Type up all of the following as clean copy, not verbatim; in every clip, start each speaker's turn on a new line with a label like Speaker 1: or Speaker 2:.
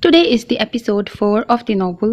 Speaker 1: Today is the episode 4 of the novel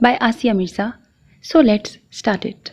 Speaker 1: by Asia Mirza. So let's start it.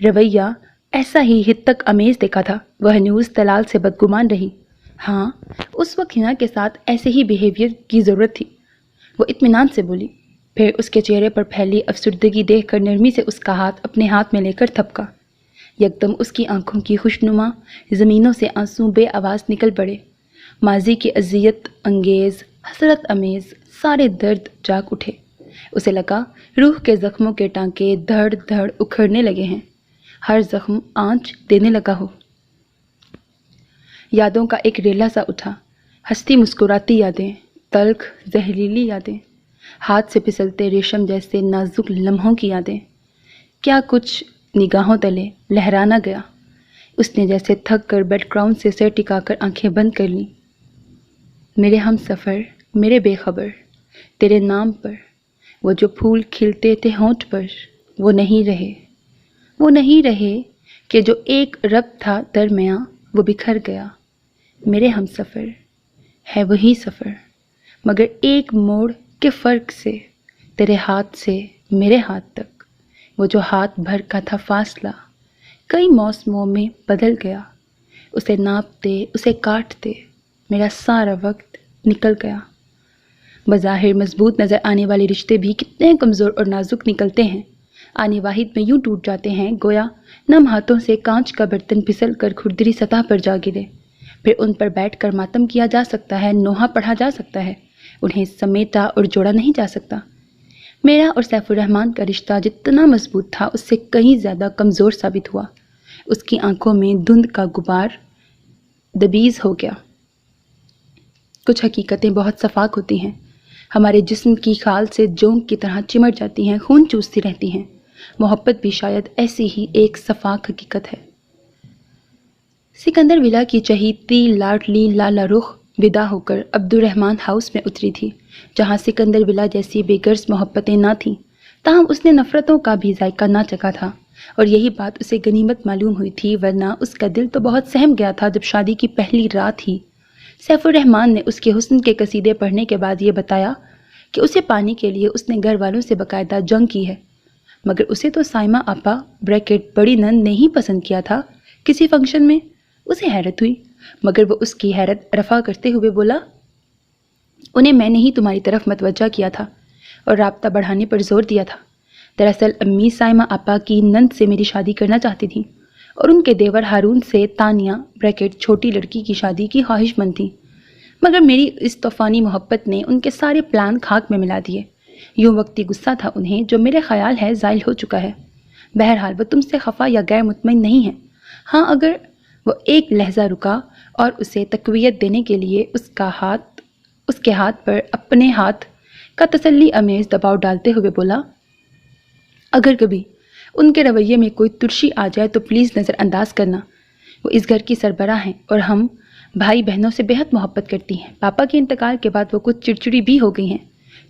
Speaker 1: رویہ ایسا ہی ہتک amaze دیکھا تھا۔ وہ نیوز تلال سے بدگمان رہی۔ ہاں، اس وقت ہنا کے ساتھ ایسے ہی بیہیویئر کی ضرورت تھی۔ وہ اطمینان سے بولی، پھر اس کے چہرے پر پھیلی افسردگی دیکھ کر نرمی سے اس کا ہاتھ اپنے ہاتھ میں لے کر تھپکا۔ یکدم اس کی آنکھوں کی خوشنما زمینوں سے آنسو بے آواز نکل پڑے۔ ماضی کی اذیت انگیز، حسرت امیز سارے درد جاگ اٹھے۔ اسے لگا روح کے زخموں کے ٹانکے دھڑ دھڑ اکھڑنے لگے ہیں، ہر زخم آنچ دینے لگا ہو۔ یادوں کا ایک ریلا سا اٹھا، ہنستی مسکراتی یادیں، تلخ زہریلی یادیں، ہاتھ سے پھسلتے ریشم جیسے نازک لمحوں کی یادیں۔ کیا کچھ نگاہوں تلے لہرا نہ گیا؟ اس نے جیسے تھک کر بیڈ گراؤنڈ سے سر ٹکا کر آنکھیں بند کر لیں۔ میرے ہم سفر، میرے بے خبر، تیرے نام پر وہ جو پھول کھلتے تھے ہونٹ پر، وہ نہیں رہے، وہ نہیں رہے کہ جو ایک ربط تھا درمیاں وہ بکھر گیا۔ میرے ہم سفر ہے وہی سفر، مگر ایک موڑ کے فرق سے، تیرے ہاتھ سے میرے ہاتھ تک وہ جو ہاتھ بھر کا تھا فاصلہ کئی موسموں میں بدل گیا۔ اسے ناپتے، اسے کاٹتے میرا سارا وقت نکل گیا۔ بظاہر مضبوط نظر آنے والے رشتے بھی کتنے کمزور اور نازک نکلتے ہیں، آنے واحد میں یوں ٹوٹ جاتے ہیں گویا نم ہاتھوں سے کانچ کا برتن پھسل کر کھردری سطح پر جا گرے۔ پھر ان پر بیٹھ کر ماتم کیا جا سکتا ہے، نوحہ پڑھا جا سکتا ہے، انہیں سمیٹا اور جوڑا نہیں جا سکتا۔ میرا اور سیف الرحمن کا رشتہ جتنا مضبوط تھا اس سے کہیں زیادہ کمزور ثابت ہوا۔ اس کی آنکھوں میں دھند کا غبار دبیز ہو گیا۔ کچھ حقیقتیں بہت شفاف ہوتی ہیں، ہمارے جسم کی کھال سے جونک کی طرح چمٹ جاتی ہیں، خون چوستی رہتی ہیں۔ محبت بھی شاید ایسی ہی ایک شفاف حقیقت ہے۔ سکندر ولا کی چہیتی لاڈلی لالا رخ ودا ہو کر عبد الرحمن ہاؤس میں اتری تھی، جہاں سکندر ولا جیسی بے غرض محبتیں نہ تھیں، تاہم اس نے نفرتوں کا بھی ذائقہ نہ چکھا تھا، اور یہی بات اسے غنیمت معلوم ہوئی تھی، ورنہ اس کا دل تو بہت سہم گیا تھا جب شادی کی پہلی رات ہی سیف الرحمن نے اس کے حسن کے قصیدے پڑھنے کے بعد یہ بتایا کہ اسے پانے کے لیے اس نے گھر والوں سے باقاعدہ جنگ کی ہے، مگر اسے تو سائمہ آپا بریکٹ بڑی نند نے ہی پسند کیا تھا کسی فنکشن میں۔ اسے حیرت ہوئی، مگر وہ اس کی حیرت رفع کرتے ہوئے بولا، انہیں میں نے ہی تمہاری طرف متوجہ کیا تھا اور رابطہ بڑھانے پر زور دیا تھا۔ دراصل امی سائمہ آپا کی نند سے میری شادی کرنا چاہتی تھیں، اور ان کے دیور ہارون سے تانیہ بریکٹ چھوٹی لڑکی کی شادی کی خواہش مند تھی، مگر میری اس طوفانی محبت نے ان کے سارے پلان خاک میں ملا دیے۔ یوں وقتی غصہ تھا انہیں، جو میرے خیال ہے زائل ہو چکا ہے۔ بہرحال وہ تم سے خفا یا غیر مطمئن نہیں ہے۔ ہاں، اگر وہ ایک لحظہ رکا اور اسے تقویت دینے کے لیے اس کے ہاتھ پر اپنے ہاتھ کا تسلی امیز دباؤ ڈالتے ہوئے بولا، اگر کبھی ان کے رویے میں کوئی ترشی آ جائے تو پلیز نظر انداز کرنا، وہ اس گھر کی سربراہ ہیں اور ہم بھائی بہنوں سے بہت محبت کرتی ہیں۔ پاپا کے انتقال کے بعد وہ کچھ چڑچڑی بھی ہو گئی ہیں،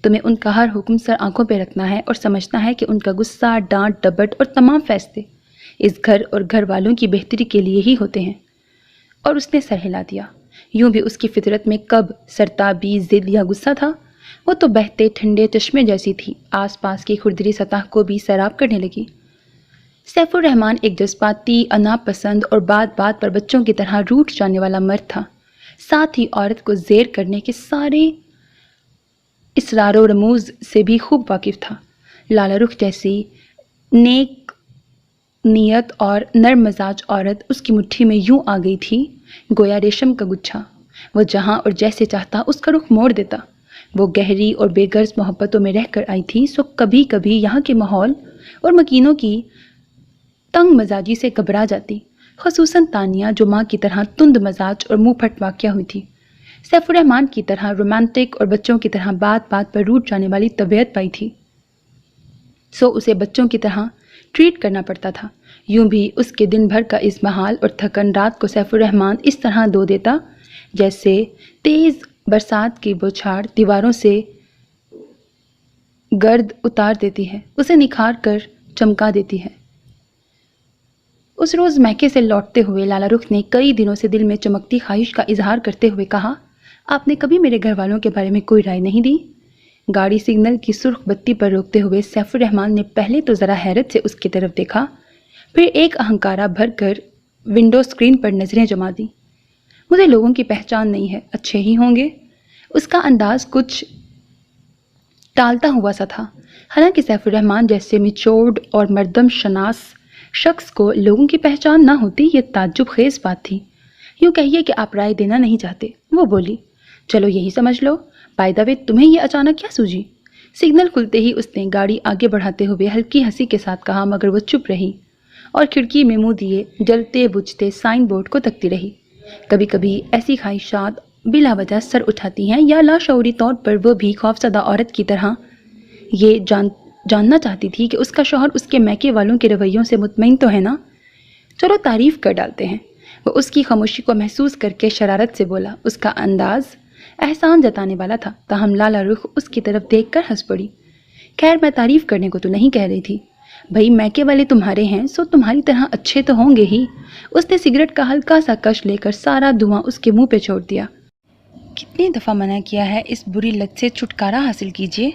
Speaker 1: تمہیں ان کا ہر حکم سر آنکھوں پہ رکھنا ہے اور سمجھنا ہے کہ ان کا غصہ، ڈانٹ ڈپٹ اور تمام فیصلے اس گھر اور گھر والوں کی بہتری کے لیے ہی ہوتے ہیں۔ اور اس نے سر ہلا دیا۔ یوں بھی اس کی فطرت میں کب سرتابی، ضد یا غصہ تھا؟ وہ تو بہتے ٹھنڈے چشمے جیسی تھی، آس پاس کی کھردری سطح کو بھی سیراب کرنے لگی۔ سیف الرحمن ایک جذباتی، اناپسند اور بات بات پر بچوں کی طرح روٹھ جانے والا مرد تھا، ساتھ ہی عورت کو زیر کرنے کے سارے اسرار و رموز سے بھی خوب واقف تھا۔ لالا رخ جیسی نیک نیت اور نرم مزاج عورت اس کی مٹھی میں یوں آ گئی تھی گویا ریشم کا گچھا، وہ جہاں اور جیسے چاہتا اس کا رخ موڑ دیتا۔ وہ گہری اور بے غرض محبتوں میں رہ کر آئی تھی، سو کبھی کبھی یہاں کے ماحول اور مکینوں کی تنگ مزاجی سے گھبرا جاتی، خصوصاً تانیہ جو ماں کی طرح تند مزاج اور منہ پھٹ واقع ہوئی تھی۔ سیف الرحمن کی طرح رومانٹک اور بچوں کی طرح بات بات پر روٹ جانے والی طبیعت پائی تھی، سو اسے بچوں کی طرح ٹریٹ کرنا پڑتا تھا۔ یوں بھی اس کے دن بھر کا ازمہال اور تھکن رات کو سیف الرحمن اس طرح دھو دیتا جیسے تیز برسات کی بوچھاڑ دیواروں سے گرد اتار دیتی ہے، اسے نکھار کر چمکا دیتی ہے۔ اس روز میکے سے لوٹتے ہوئے لالا رخ نے کئی دنوں سے دل میں چمکتی خواہش کا اظہار کرتے ہوئے کہا، آپ نے کبھی میرے گھر والوں کے بارے میں کوئی رائے نہیں دی؟ گاڑی سگنل کی سرخ بتی پر روکتے ہوئے سیف الرحمن نے پہلے تو ذرا حیرت سے اس کی طرف دیکھا، پھر ایک اہنکارا بھر کر ونڈو اسکرین پر نظریں جما دی۔ مجھے لوگوں کی پہچان نہیں ہے، اچھے ہی ہوں گے۔ اس کا انداز کچھ ٹالتا ہوا سا تھا، حالانکہ سیف الرحمن جیسے میچورڈ اور مردم شناس شخص کو لوگوں کی پہچان نہ ہوتی یہ تعجب خیز بات تھی۔ یوں کہیے کہ آپ رائے دینا نہیں چاہتے، وہ بولی۔ چلو یہی سمجھ لو۔ بائی دا وے تمہیں یہ اچانک کیا سوجی؟ سگنل کھلتے ہی اس نے گاڑی آگے بڑھاتے ہوئے ہلکی ہنسی کے ساتھ کہا، مگر وہ چپ رہی اور کھڑکی میں منہ دیے جلتے بجھتے سائن بورڈ کو تکتی رہی۔ کبھی کبھی ایسی خواہشات بلا وجہ سر اٹھاتی ہیں، یا لاشعوری طور پر وہ بھی خوفزدہ عورت کی طرح یہ جاننا چاہتی تھی کہ اس کا شوہر اس کے میکے والوں کے رویوں سے مطمئن تو ہے نا؟ چلو تعریف کر ڈالتے ہیں۔ وہ اس کی خاموشی کو محسوس کر کے شرارت سے بولا۔ اس کا انداز احسان جتانے والا تھا، تاہم لالا رخ اس کی طرف دیکھ کر ہنس پڑی۔ خیر میں تعریف کرنے کو تو نہیں کہہ رہی تھی، بھئی میکے والے تمہارے ہیں سو تمہاری طرح اچھے تو ہوں گے ہی۔ اس نے سگریٹ کا ہلکا سا کش لے کر سارا دھواں اس کے منہ پہ چھوڑ دیا۔ کتنی دفعہ منع کیا ہے، اس بری لت سے چھٹکارا حاصل کیجیے۔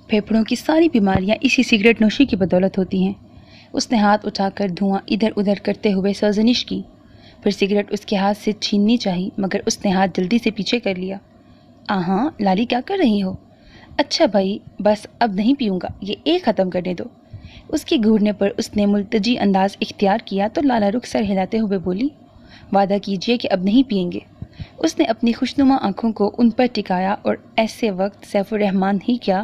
Speaker 1: پھیپھڑوں کی ساری بیماریاں اسی سگریٹ نوشی کی بدولت ہوتی ہیں۔ اس نے ہاتھ اٹھا کر دھواں ادھر ادھر کرتے ہوئے سرزنش کی، پھر سگریٹ اس کے ہاتھ سے چھیننی چاہی مگر اس نے ہاتھ جلدی سے پیچھے کر لیا۔ آہاں لالی کیا کر رہی ہو؟ اچھا بھائی بس اب نہیں پیوں گا، یہ ایک ختم کرنے دو۔ اس کے گھورنے پر اس نے ملتجی انداز اختیار کیا تو لالا رخ سر ہلاتے ہوئے بولی، وعدہ کیجیے کہ اب نہیں پئیں گے۔ اس نے اپنی خوشنما آنکھوں کو ان پر ٹکایا اور ایسے وقت سیف الرحمن ہی کیا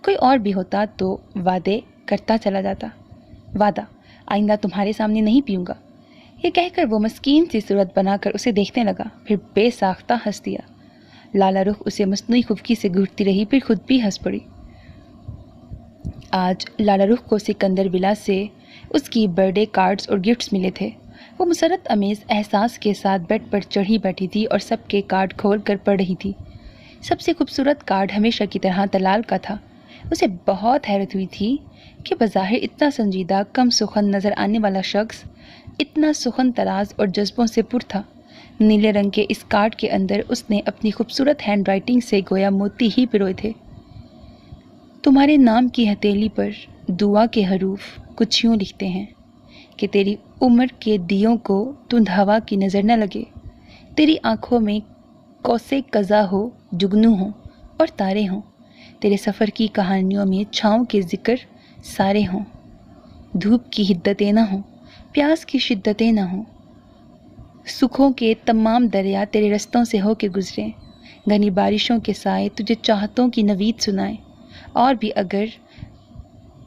Speaker 1: کوئی اور بھی ہوتا تو وعدے کرتا چلا جاتا۔ وعدہ آئندہ تمہارے سامنے نہیں پیوں گا۔ یہ کہہ کر وہ مسکین سی صورت بنا کر اسے دیکھنے لگا، پھر بے ساختہ ہنس دیا۔ لالا رخ اسے مصنوعی خفگی سے گھورتی رہی، پھر خود بھی ہنس پڑی۔ آج لالا رخ کو سکندر ولا سے اس کی برتھ ڈے کارڈز اور گفٹس ملے تھے۔ وہ مسرت امیز احساس کے ساتھ بیڈ پر چڑھی بیٹھی تھی اور سب کے کارڈ کھول کر پڑھ رہی تھی۔ سب سے خوبصورت کارڈ ہمیشہ کی طرح طلال کا تھا۔ اسے بہت حیرت ہوئی تھی کہ بظاہر اتنا سنجیدہ کم سخن نظر آنے والا شخص اتنا سخن طراز اور جذبوں سے پر تھا۔ نیلے رنگ کے اس کارڈ کے اندر اس نے اپنی خوبصورت ہینڈ رائٹنگ سے گویا موتی ہی پروئے تھے۔ تمہارے نام کی ہتھیلی پر دعا کے حروف کچھ یوں لکھتے ہیں کہ تیری عمر کے دیوں کو تند ہوا کی نظر نہ لگے، تیری آنکھوں میں کوسے قضا ہو، جگنو ہوں اور تارے ہوں، تیرے سفر کی کہانیوں میں چھاؤں کے ذکر سارے ہوں، دھوپ کی حدتیں نہ ہوں، پیاس کی شدتیں نہ ہوں، سکھوں کے تمام دریا تیرے رستوں سے ہو کے گزریں، گھنی بارشوں کے سائے تجھے چاہتوں کی نوید سنائیں، اور بھی اگر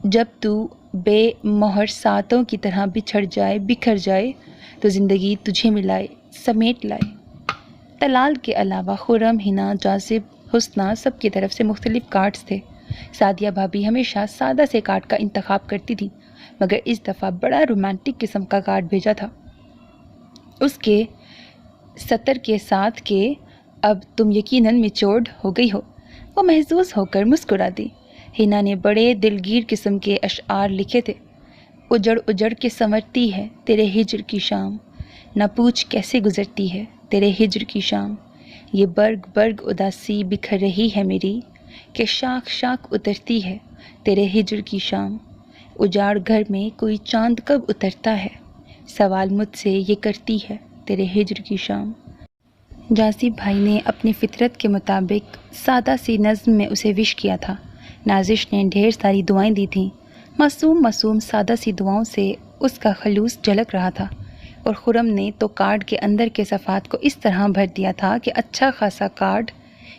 Speaker 1: جب تو بے مہر ساتوں کی طرح بکھر جائے تو زندگی تجھے ملائے، سمیٹ لائے۔ طلال کے علاوہ خرم، ہنا، جاذب، حسنہ سب کی طرف سے مختلف کارڈز تھے۔ سعدیہ بھابی ہمیشہ سادہ سے کارڈ کا انتخاب کرتی تھی، مگر اس دفعہ بڑا رومانٹک قسم کا کارڈ بھیجا تھا، اس کے سطر کے ساتھ کہ اب تم یقیناً میچورڈ ہو گئی ہو۔ وہ محظوظ ہو کر مسکرا دی۔ ہینا نے بڑے دلگیر قسم کے اشعار لکھے تھے۔ اجڑ اجڑ کے سنورتی ہے تیرے ہجر کی شام، نہ پوچھ کیسے گزرتی ہے تیرے ہجر کی شام، یہ برگ برگ اداسی بکھر رہی ہے میری، کہ شاخ شاخ اترتی ہے تیرے ہجر کی شام، اجاڑ گھر میں کوئی چاند کب اترتا ہے، سوال مجھ سے یہ کرتی ہے تیرے ہجر کی شام۔ جاذب بھائی نے اپنی فطرت کے مطابق سادہ سی نظم میں اسے وش کیا تھا۔ نازش نے ڈھیر ساری دعائیں دی تھیں۔ معصوم سادہ سی دعاؤں سے اس کا خلوص جھلک رہا تھا، اور خرم نے تو کارڈ کے اندر کے صفحات کو اس طرح بھر دیا تھا کہ اچھا خاصا کارڈ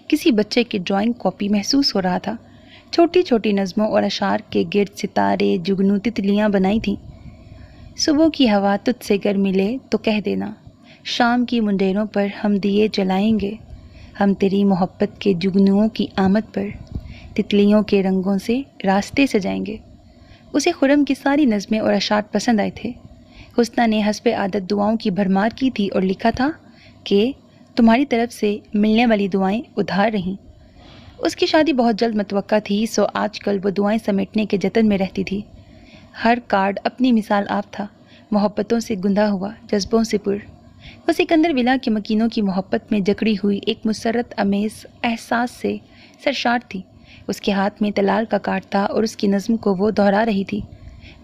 Speaker 1: کسی بچے کی ڈرائنگ کاپی محسوس ہو رہا تھا۔ چھوٹی چھوٹی نظموں اور اشعار کے گرد ستارے، جگنو، تتلیاں بنائی تھیں۔ صبح کی ہوا تجھ سے گر ملے تو کہہ دینا، شام کی منڈیروں پر ہم دیے جلائیں گے، ہم تیری محبت کے جگنوؤں کی آمد پر تتلیوں کے رنگوں سے راستے سجائیں گے۔ اسے خرم کی ساری نظمیں اور اشعار پسند آئے تھے۔ حسنہ نے حسب عادت دعاؤں کی بھرمار کی تھی اور لکھا تھا کہ تمہاری طرف سے ملنے والی دعائیں ادھار رہیں۔ اس کی شادی بہت جلد متوقع تھی، سو آج کل وہ دعائیں سمیٹنے کے جتن میں رہتی تھی۔ ہر کارڈ اپنی مثال آپ تھا، محبتوں سے گندھا ہوا، جذبوں سے پر۔ وہ سکندر ولا کے مکینوں کی محبت میں جکڑی ہوئی ایک مسرت امیز احساس سے سرشار تھی۔ اس کے ہاتھ میں طلال کا کارڈ تھا اور اس کی نظم کو وہ دہرا رہی تھی۔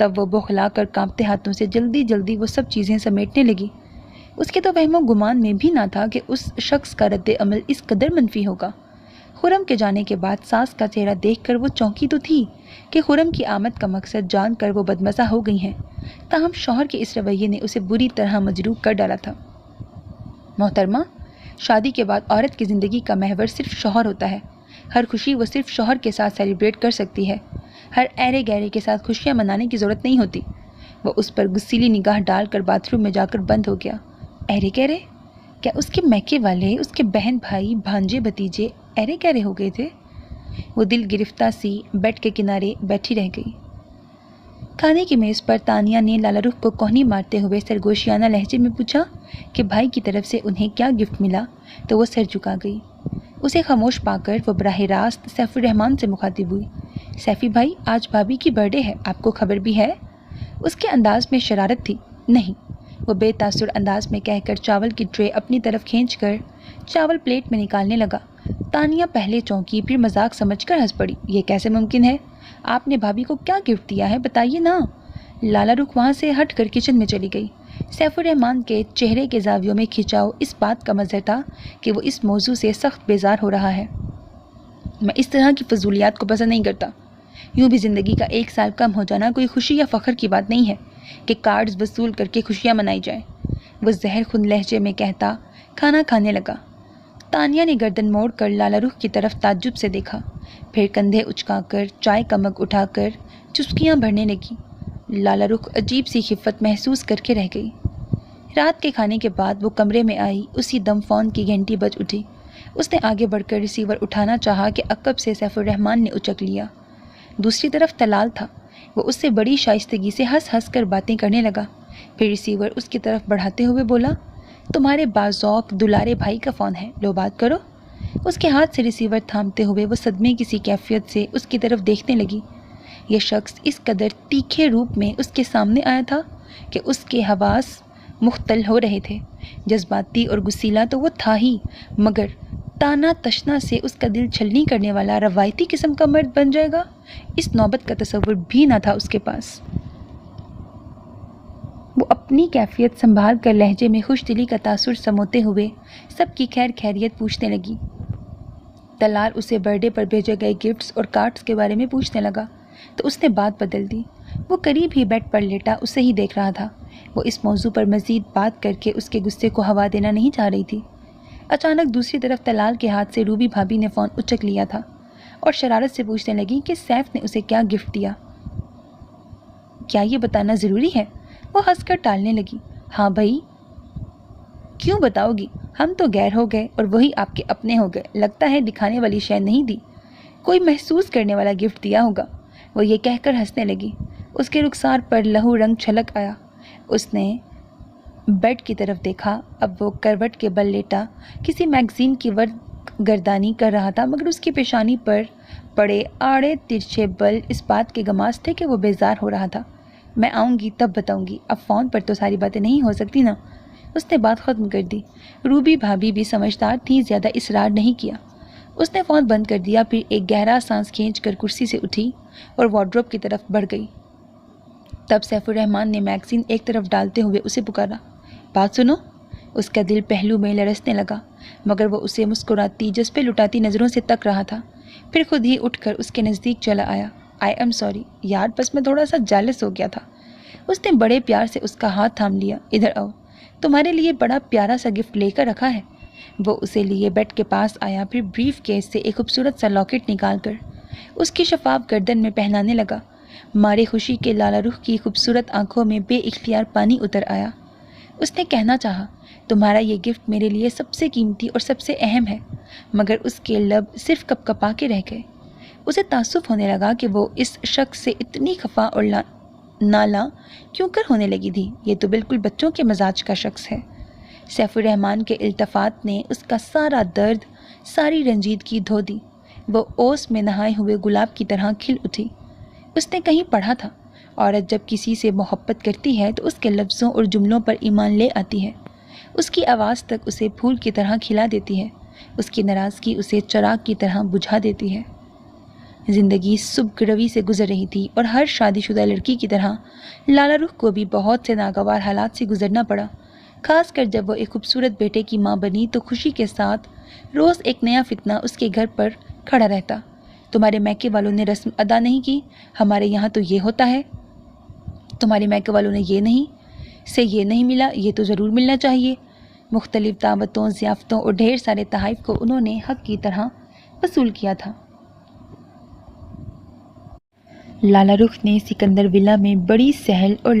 Speaker 1: تب وہ بوکھلا کر کانپتے ہاتھوں سے جلدی جلدی وہ سب چیزیں سمیٹنے لگی۔ اس کے تو وہم و گمان میں بھی نہ تھا کہ اس شخص کا رد عمل اس قدر منفی ہوگا۔ خرم کے جانے کے بعد ساس کا چہرہ دیکھ کر وہ چونکی تو تھی کہ خرم کی آمد کا مقصد جان کر وہ بدمزہ ہو گئی ہیں، تاہم شوہر کے اس رویے نے اسے بری طرح مجروح کر ڈالا تھا۔ محترمہ، شادی کے بعد عورت کی زندگی کا محور صرف شوہر ہوتا ہے۔ ہر خوشی وہ صرف شوہر کے ساتھ سیلیبریٹ کر سکتی ہے۔ ہر ایرے گہرے کے ساتھ خوشیاں منانے کی ضرورت نہیں ہوتی۔ وہ اس پر غصیلی نگاہ ڈال کر باتھ روم میں جا کر بند ہو گیا۔ ایرے گہرے؟ کیا اس کے میکے والے، اس کے بہن بھائی، بھانجے بھتیجے ایرے گہرے ہو گئے تھے؟ وہ دل گرفتہ سی بیڈ کے کنارے بیٹھی رہ گئی۔ کھانے کی میز پر تانیہ نے لالا رخ کو کوہنی مارتے ہوئے سرگوشیانہ لہجے میں پوچھا کہ بھائی کی طرف سے انہیں کیا گفٹ ملا، تو وہ سر جھکا گئی۔ اسے خاموش پا کر وہ براہ راست سیف الرحمن سے مخاطب ہوئی۔ سیفی بھائی، آج بھابھی کی برتھ ڈے ہے، آپ کو خبر بھی ہے؟ اس کے انداز میں شرارت تھی۔ نہیں، وہ بے تاثر انداز میں کہہ کر چاول کی ٹرے اپنی طرف کھینچ کر چاول پلیٹ میں نکالنے لگا۔ تانیہ پہلے چونکی، پھر مذاق سمجھ کر ہنس پڑی۔ یہ کیسے ممکن ہے؟ آپ نے بھابھی کو کیا گفٹ دیا ہے، بتائیے نا۔ لالا رخ وہاں سے ہٹ کر کچن میں چلی گئی۔ سیف الرحمن کے چہرے کے زاویوں میں کھچاؤ اس بات کا مظہر تھا کہ وہ اس موضوع سے سخت بیزار ہو رہا ہے۔ میں اس طرح کی فضولیات کو پسند نہیں کرتا۔ یوں بھی زندگی کا 1 سال کم ہو جانا کوئی خوشی یا فخر کی بات نہیں ہے کہ کارڈز وصول کر کے خوشیاں منائی جائیں، وہ زہر خون لہجے میں کہتا کھانا کھانے لگا۔ تانیہ نے گردن موڑ کر لالا رخ کی طرف تعجب سے دیکھا، پھر کندھے اچکا کر چائے کا مگ اٹھا کر چسکیاں بھرنے لگی۔ لالا رخ عجیب سی خفت محسوس کر کے رہ گئی۔ رات کے کھانے کے بعد وہ کمرے میں آئی، اسی دم فون کی گھنٹی بج اٹھی۔ اس نے آگے بڑھ کر ریسیور اٹھانا چاہا کہ عقب سے سیف الرحمن نے اچک لیا۔ دوسری طرف طلال تھا۔ وہ اس سے بڑی شائستگی سے ہنس ہنس کر باتیں کرنے لگا، پھر ریسیور اس کی طرف بڑھاتے ہوئے بولا، تمہارے باذوق دلارے بھائی کا فون ہے، لو بات کرو۔ اس کے ہاتھ سے ریسیور تھامتے ہوئے وہ صدمے کی سی کیفیت سے اس کی طرف دیکھنے لگی۔ یہ شخص اس قدر تیکھے روپ میں اس کے سامنے آیا تھا کہ اس کے حواس مختل ہو رہے تھے۔ جذباتی اور غصیلا تو وہ تھا ہی، مگر تانا تشنا سے اس کا دل چھلنی کرنے والا روایتی قسم کا مرد بن جائے گا، اس نوبت کا تصور بھی نہ تھا اس کے پاس۔ وہ اپنی کیفیت سنبھال کر لہجے میں خوش دلی کا تاثر سموتے ہوئے سب کی خیر خیریت پوچھنے لگی۔ طلال اسے برتھ ڈے پر بھیجے گئے گفٹس اور کارڈز کے بارے میں پوچھنے لگا تو اس نے بات بدل دی۔ وہ قریب ہی بیڈ پر لیٹا اسے ہی دیکھ رہا تھا۔ وہ اس موضوع پر مزید بات کر کے اس کے غصے کو ہوا دینا نہیں چاہ رہی تھی۔ اچانک دوسری طرف طلال کے ہاتھ سے روبی بھابھی نے فون اچک لیا تھا اور شرارت سے پوچھنے لگی کہ سیف نے اسے کیا گفٹ دیا۔ کیا یہ بتانا ضروری ہے؟ وہ ہنس کر ٹالنے لگی۔ ہاں بھائی، کیوں بتاؤ گی؟ ہم تو غیر ہو گئے اور وہی آپ کے اپنے ہو گئے، لگتا ہے دکھانے والی شے نہیں دی، کوئی محسوس کرنے والا گفٹ دیا ہوگا۔ وہ یہ کہہ کر ہنسنے لگی۔ اس کے رخسار پر لہو رنگ چھلک آیا۔ اس نے بیڈ کی طرف دیکھا۔ اب وہ کروٹ کے بل لیٹا کسی میگزین کی ورق گردانی کر رہا تھا، مگر اس کی پیشانی پر پڑے آڑے ترچھے بل اس بات کے گماس تھے کہ وہ بیزار ہو رہا تھا۔ میں آؤں گی تب بتاؤں گی، اب فون پر تو ساری باتیں نہیں ہو سکتی نا۔ اس نے بات ختم کر دی۔ روبی بھابھی بھی سمجھدار تھی، زیادہ اصرار نہیں کیا۔ اس نے فون بند کر دیا، پھر ایک گہرا سانس کھینچ کر کرسی سے اٹھی اور وارڈروب کی طرف بڑھ گئی۔ تب سیف الرحمن نے میگزین ایک طرف ڈالتے ہوئے اسے پکارا، بات سنو۔ اس کا دل پہلو میں لرزنے لگا، مگر وہ اسے مسکراتی جذبے لٹاتی نظروں سے تک رہا تھا۔ پھر خود ہی اٹھ کر اس کے نزدیک چلا آیا۔ آئی ایم سوری یار، بس میں تھوڑا سا جیلس ہو گیا تھا۔ اس نے بڑے پیار سے اس کا ہاتھ تھام لیا۔ ادھر آؤ، تمہارے لیے بڑا پیارا سا گفٹ لے کر رکھا ہے۔ وہ اسے لیے بیڈ کے پاس آیا، پھر بریف کیس سے ایک خوبصورت سا لاکٹ نکال کر اس کی شفاف گردن میں پہنانے لگا۔ مارے خوشی کے لالا رخ کی خوبصورت آنکھوں میں بے اختیار پانی اتر آیا۔ اس نے کہنا چاہا، تمہارا یہ گفٹ میرے لیے سب سے قیمتی اور سب سے اہم ہے، مگر اس کے لب صرف کپ کپا کے رہ گئے۔ اسے تعصب ہونے لگا کہ وہ اس شخص سے اتنی خفا اور نالاں کیوں کر ہونے لگی تھی۔ یہ تو بالکل بچوں کے مزاج کا شخص ہے۔ سیف الرحمن کے التفات نے اس کا سارا درد، ساری رنجیدگی دھو دی۔ وہ اوس میں نہائے ہوئے گلاب کی طرح کھل اٹھی۔ اس نے کہیں پڑھا تھا، عورت جب کسی سے محبت کرتی ہے تو اس کے لفظوں اور جملوں پر ایمان لے آتی ہے۔ اس کی آواز تک اسے پھول کی طرح کھلا دیتی ہے، اس کی ناراضگی اسے چراغ کی طرح بجھا دیتی ہے۔ زندگی صبح روی سے گزر رہی تھی اور ہر شادی شدہ لڑکی کی طرح لالہ رخ کو بھی بہت سے ناگوار حالات سے گزرنا پڑا، خاص کر جب وہ ایک خوبصورت بیٹے کی ماں بنی تو خوشی کے ساتھ روز ایک نیا فتنہ اس کے گھر پر کھڑا رہتا۔ تمہارے میکے والوں نے رسم ادا نہیں کی، ہمارے یہاں تو یہ ہوتا ہے، تمہارے میکے والوں نے یہ نہیں ملا، یہ تو ضرور ملنا چاہیے۔ مختلف دعوتوں، ضیافتوں اور ڈھیر سارے تحائف کو انہوں نے حق کی طرح وصول کیا تھا۔ لالہ رخ نے سکندر ولا میں بڑی سہل اور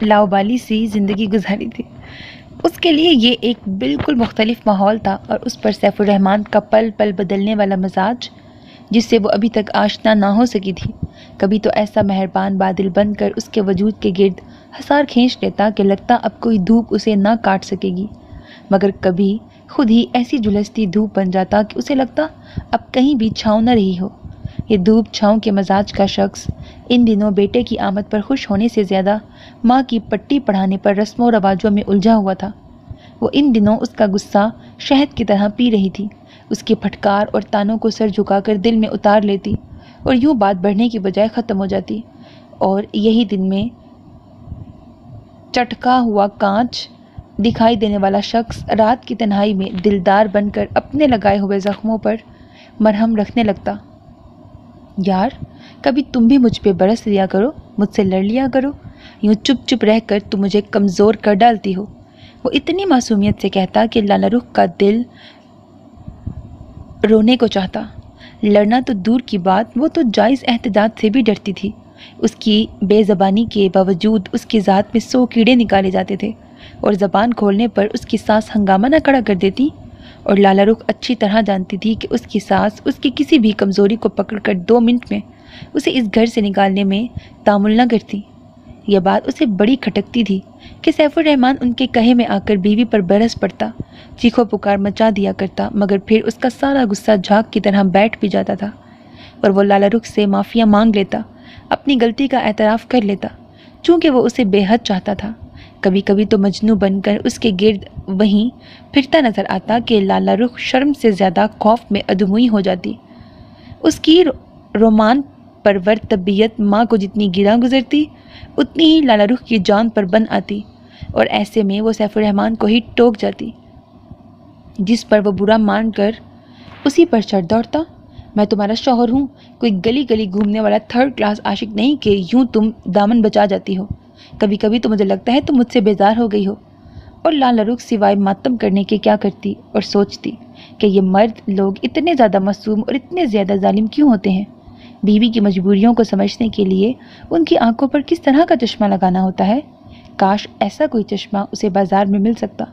Speaker 1: لاؤبالی سی زندگی گزاری تھی۔ اس کے لیے یہ ایک بالکل مختلف ماحول تھا اور اس پر سیف الرحمن کا پل پل بدلنے والا مزاج، جس سے وہ ابھی تک آشنا نہ ہو سکی تھی، کبھی تو ایسا مہربان بادل بن کر اس کے وجود کے گرد حصار کھینچ لیتا کہ لگتا اب کوئی دھوپ اسے نہ کاٹ سکے گی، مگر کبھی خود ہی ایسی جھلستی دھوپ بن جاتا کہ اسے لگتا اب کہیں بھی چھاؤں نہ رہی ہو۔ یہ دھوپ چھاؤں کے مزاج کا شخص ان دنوں بیٹے کی آمد پر خوش ہونے سے زیادہ ماں کی پٹی پڑھانے پر رسم و رواجوں میں الجھا ہوا تھا۔ وہ ان دنوں اس کا غصہ شہد کی طرح پی رہی تھی، اس کے پھٹکار اور تانوں کو سر جھکا کر دل میں اتار لیتی اور یوں بات بڑھنے کی بجائے ختم ہو جاتی، اور یہی دن میں چٹکا ہوا کانچ دکھائی دینے والا شخص رات کی تنہائی میں دلدار بن کر اپنے لگائے ہوئے زخموں پر مرہم رکھنے لگتا۔ یار، کبھی تم بھی مجھ پہ برس لیا کرو، مجھ سے لڑ لیا کرو، یوں چپ چپ رہ کر تم مجھے کمزور کر ڈالتی ہو، وہ اتنی معصومیت سے کہتا کہ لالہ رخ کا دل رونے کو چاہتا۔ لڑنا تو دور کی بات، وہ تو جائز احتجاج سے بھی ڈرتی تھی۔ اس کی بے زبانی کے باوجود اس کی ذات میں 100 کیڑے نکالے جاتے تھے، اور زبان کھولنے پر اس کی سانس ہنگامہ نہ کھڑا کر دیتی، اور لالہ رخ اچھی طرح جانتی تھی کہ اس کی سانس اس کی کسی بھی کمزوری کو پکڑ کر 2 منٹ میں اسے اس گھر سے نکالنے میں تعامل نہ کرتی۔ یہ بات اسے بڑی کھٹکتی تھی کہ سیف الرحمن ان کے کہے میں آ کر بیوی پر برس پڑتا، چیخو پکار مچا دیا کرتا، مگر پھر اس کا سارا غصہ جھاگ کی طرح بیٹھ بھی جاتا تھا، اور وہ لالہ رخ سے معافیاں مانگ لیتا، اپنی غلطی کا اعتراف کر لیتا، چونکہ وہ اسے بے حد چاہتا تھا۔ کبھی کبھی تو مجنوں بن کر اس کے گرد وہیں پھرتا نظر آتا کہ لالہ رخ شرم سے زیادہ خوف میں ادموئی ہو جاتی۔ اس کی رومان پرور طبیعت ماں کو جتنی گراں گزرتی، اتنی ہی لالہ رخ کی جان پر بن آتی، اور ایسے میں وہ سیف الرحمن کو ہی ٹوک جاتی، جس پر وہ برا مان کر اسی پر چڑھ دوڑتا۔ میں تمہارا شوہر ہوں، کوئی گلی گلی گھومنے والا 3rd کلاس عاشق نہیں کہ یوں تم دامن بچا جاتی ہو۔ کبھی کبھی تو مجھے لگتا ہے تم مجھ سے بیزار ہو گئی ہو۔ اور لالہ رخ سوائے ماتم کرنے کے کیا کرتی، اور سوچتی کہ یہ مرد لوگ اتنے زیادہ معصوم اور اتنے زیادہ ظالم کیوں ہوتے ہیں۔ بیوی کی مجبوریوں کو سمجھنے کے لیے ان کی آنکھوں پر کس طرح کا چشمہ لگانا ہوتا ہے۔ کاش ایسا کوئی چشمہ اسے بازار میں مل سکتا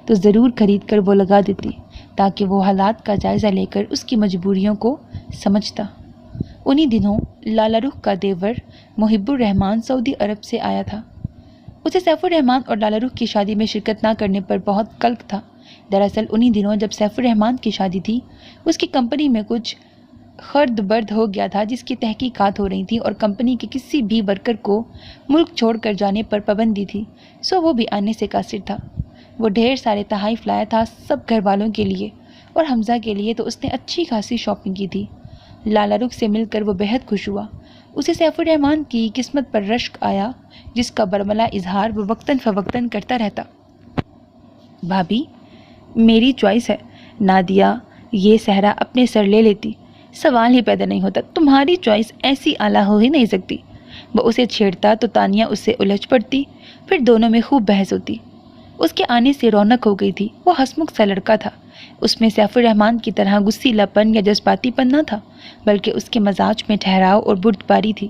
Speaker 1: تو ضرور خرید کر وہ لگا دیتی، تاکہ وہ حالات کا جائزہ لے کر اس کی مجبوریوں کو سمجھتا۔ انہی دنوں لالہ رخ کا دیور محب الرحمن سعودی عرب سے آیا تھا۔ اسے سیف الرحمن اور لالہ رخ کی شادی میں شرکت نہ کرنے پر بہت قلق تھا۔ دراصل انہی دنوں جب سیف الرحمن کی شادی تھی، اس کی کمپنی میں کچھ خرد برد ہو گیا تھا جس کی تحقیقات ہو رہی تھیں، اور کمپنی کے کسی بھی ورکر کو ملک چھوڑ کر جانے پر پابندی تھی، سو وہ بھی آنے سے قاصر تھا۔ وہ ڈھیر سارے تحائف لایا تھا، سب گھر والوں کے لیے، اور حمزہ کے لیے تو اس نے اچھی خاصی شاپنگ کی تھی۔ لالہ رخ سے مل کر وہ بہت خوش ہوا۔ اسے سیف الرحمن کی قسمت پر رشک آیا، جس کا برملا اظہار وہ وقتاً فوقتاً کرتا رہتا۔ بھابی، میری چوائس ہے، نادیہ یہ صحرا اپنے سر لے لیتی، سوال ہی پیدا نہیں ہوتا، تمہاری چوائس ایسی اعلیٰ ہو ہی نہیں سکتی۔ وہ اسے چھیڑتا تو تانیہ اس سے الجھ پڑتی، پھر دونوں میں خوب بحث ہوتی۔ اس کے آنے سے رونق ہو گئی تھی، وہ ہسمکھ سا لڑکا تھا، اس میں سیف الرحمن کی طرح غصیلا پن یا جذباتی پن نہ تھا، بلکہ اس کے مزاج میں ٹھہراؤ اور بردباری تھی،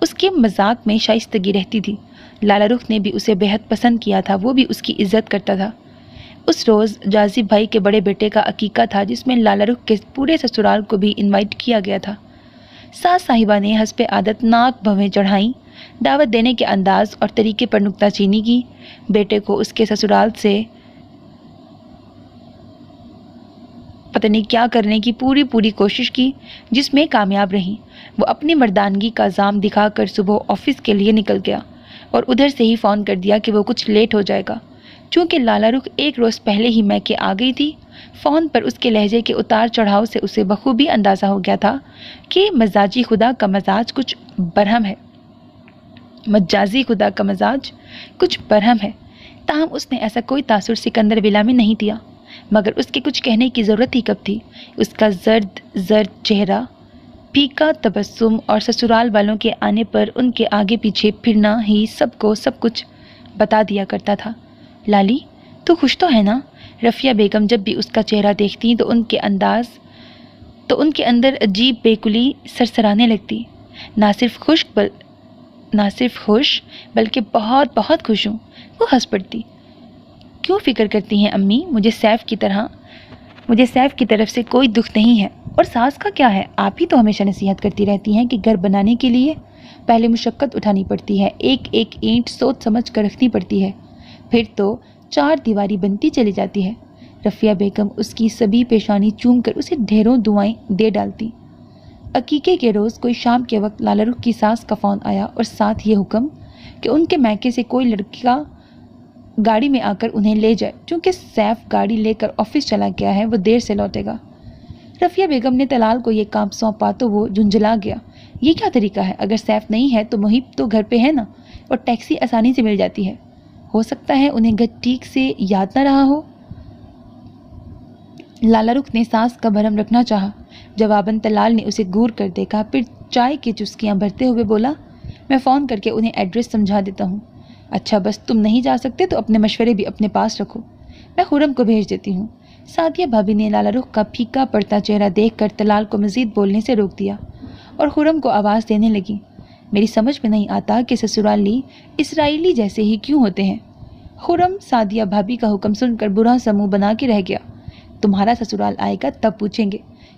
Speaker 1: اس کے مذاق میں شائستگی رہتی تھی۔ لالہ رخ نے بھی اسے بہت پسند کیا تھا، وہ بھی اس کی عزت کرتا تھا۔ اس روز جازب بھائی کے بڑے بیٹے کا عقیقہ تھا، جس میں لالہ رخ کے پورے سسرال کو بھی انوائٹ کیا گیا تھا۔ ساس صاحبہ نے حسب عادت ناک بھویں چڑھائیں، دعوت دینے کے انداز اور طریقے پر نکتہ چینی کی، بیٹے کو اس کے سسرال سے پتہ نہیں کیا کرنے کی پوری کوشش کی، جس میں کامیاب رہیں۔ وہ اپنی مردانگی کا زام دکھا کر صبح آفس کے لیے نکل گیا، اور ادھر سے ہی فون کر دیا کہ وہ کچھ لیٹ ہو جائے گا۔ چونکہ لالا رخ ایک روز پہلے ہی میکے آ گئی تھی، فون پر اس کے لہجے کے اتار چڑھاؤ سے اسے بخوبی اندازہ ہو گیا تھا کہ مزاجی خدا کا مزاج کچھ برہم ہے، مجازی خدا کا مزاج کچھ برہم ہے۔ تاہم اس نے ایسا کوئی تاثر سکندر ولا میں نہیں دیا، مگر اس کے کچھ کہنے کی ضرورت ہی کب تھی؟ اس کا زرد چہرہ، پھیکا تبسم اور سسرال والوں کے آنے پر ان کے آگے پیچھے پھرنا ہی سب کو سب کچھ بتا دیا کرتا تھا۔ لالی، تو خوش تو ہے نا؟ رفیہ بیگم جب بھی اس کا چہرہ دیکھتی تو ان کے اندر عجیب بیکلی سرسرانے لگتی۔ نہ صرف خوش بلکہ بہت بہت خوش ہوں، وہ ہنس پڑتی۔ کیوں فکر کرتی ہیں امی؟ مجھے سیف کی طرف سے کوئی دکھ نہیں ہے۔ اور ساس کا کیا ہے؟ آپ ہی تو ہمیشہ نصیحت کرتی رہتی ہیں کہ گھر بنانے کے لیے پہلے مشقت اٹھانی پڑتی ہے، ایک ایک اینٹ سوچ سمجھ کر رکھنی پڑتی ہے، پھر تو چار دیواری بنتی چلی جاتی ہے۔ رفیہ بیگم اس کی سبھی پیشانی چوم کر اسے ڈھیروں دعائیں دے ڈالتی۔ عقیقے کے روز کوئی شام کے وقت لالا رخ کی ساس کا فون آیا اور ساتھ یہ حکم کہ ان کے میکے سے کوئی لڑکا گاڑی میں آ کر انہیں لے جائے، چونکہ سیف گاڑی لے کر آفس چلا گیا ہے، وہ دیر سے لوٹے گا۔ رفیہ بیگم نے طلال کو یہ کام سونپا تو وہ جھنجھلا گیا۔ یہ کیا طریقہ ہے؟ اگر سیف نہیں ہے تو محیب تو گھر پہ ہے نا، اور ٹیکسی آسانی سے مل جاتی ہے۔ ہو سکتا ہے انہیں گھر ٹھیک سے یاد نہ رہا ہو۔ لالا رخ نے سانس کا بھرم رکھنا چاہا۔ جواباً طلال نے اسے گور کر دیکھا، پھر چائے کی چسکیاں بھرتے ہوئے بولا، میں فون کر کے انہیں ایڈریس سمجھا دیتا ہوں۔ اچھا، بس تم نہیں جا سکتے تو اپنے مشورے بھی اپنے پاس رکھو، میں خرم کو بھیج دیتی ہوں۔ سعدیہ بھابی نے لالا رخ کا پھیکا پڑتا چہرہ دیکھ کر طلال کو مزید بولنے سے روک دیا اور خرم کو آواز دینے لگی، میری سمجھ میں نہیں آتا کہ سسرالی اسرائیلی جیسے ہی کیوں ہوتے ہیں۔ خرم سعدیہ بھابی کا حکم سن کر برا سا منہ بنا کے رہ گیا۔ تمہارا سسرال آئے گا تب پوچھیں گے۔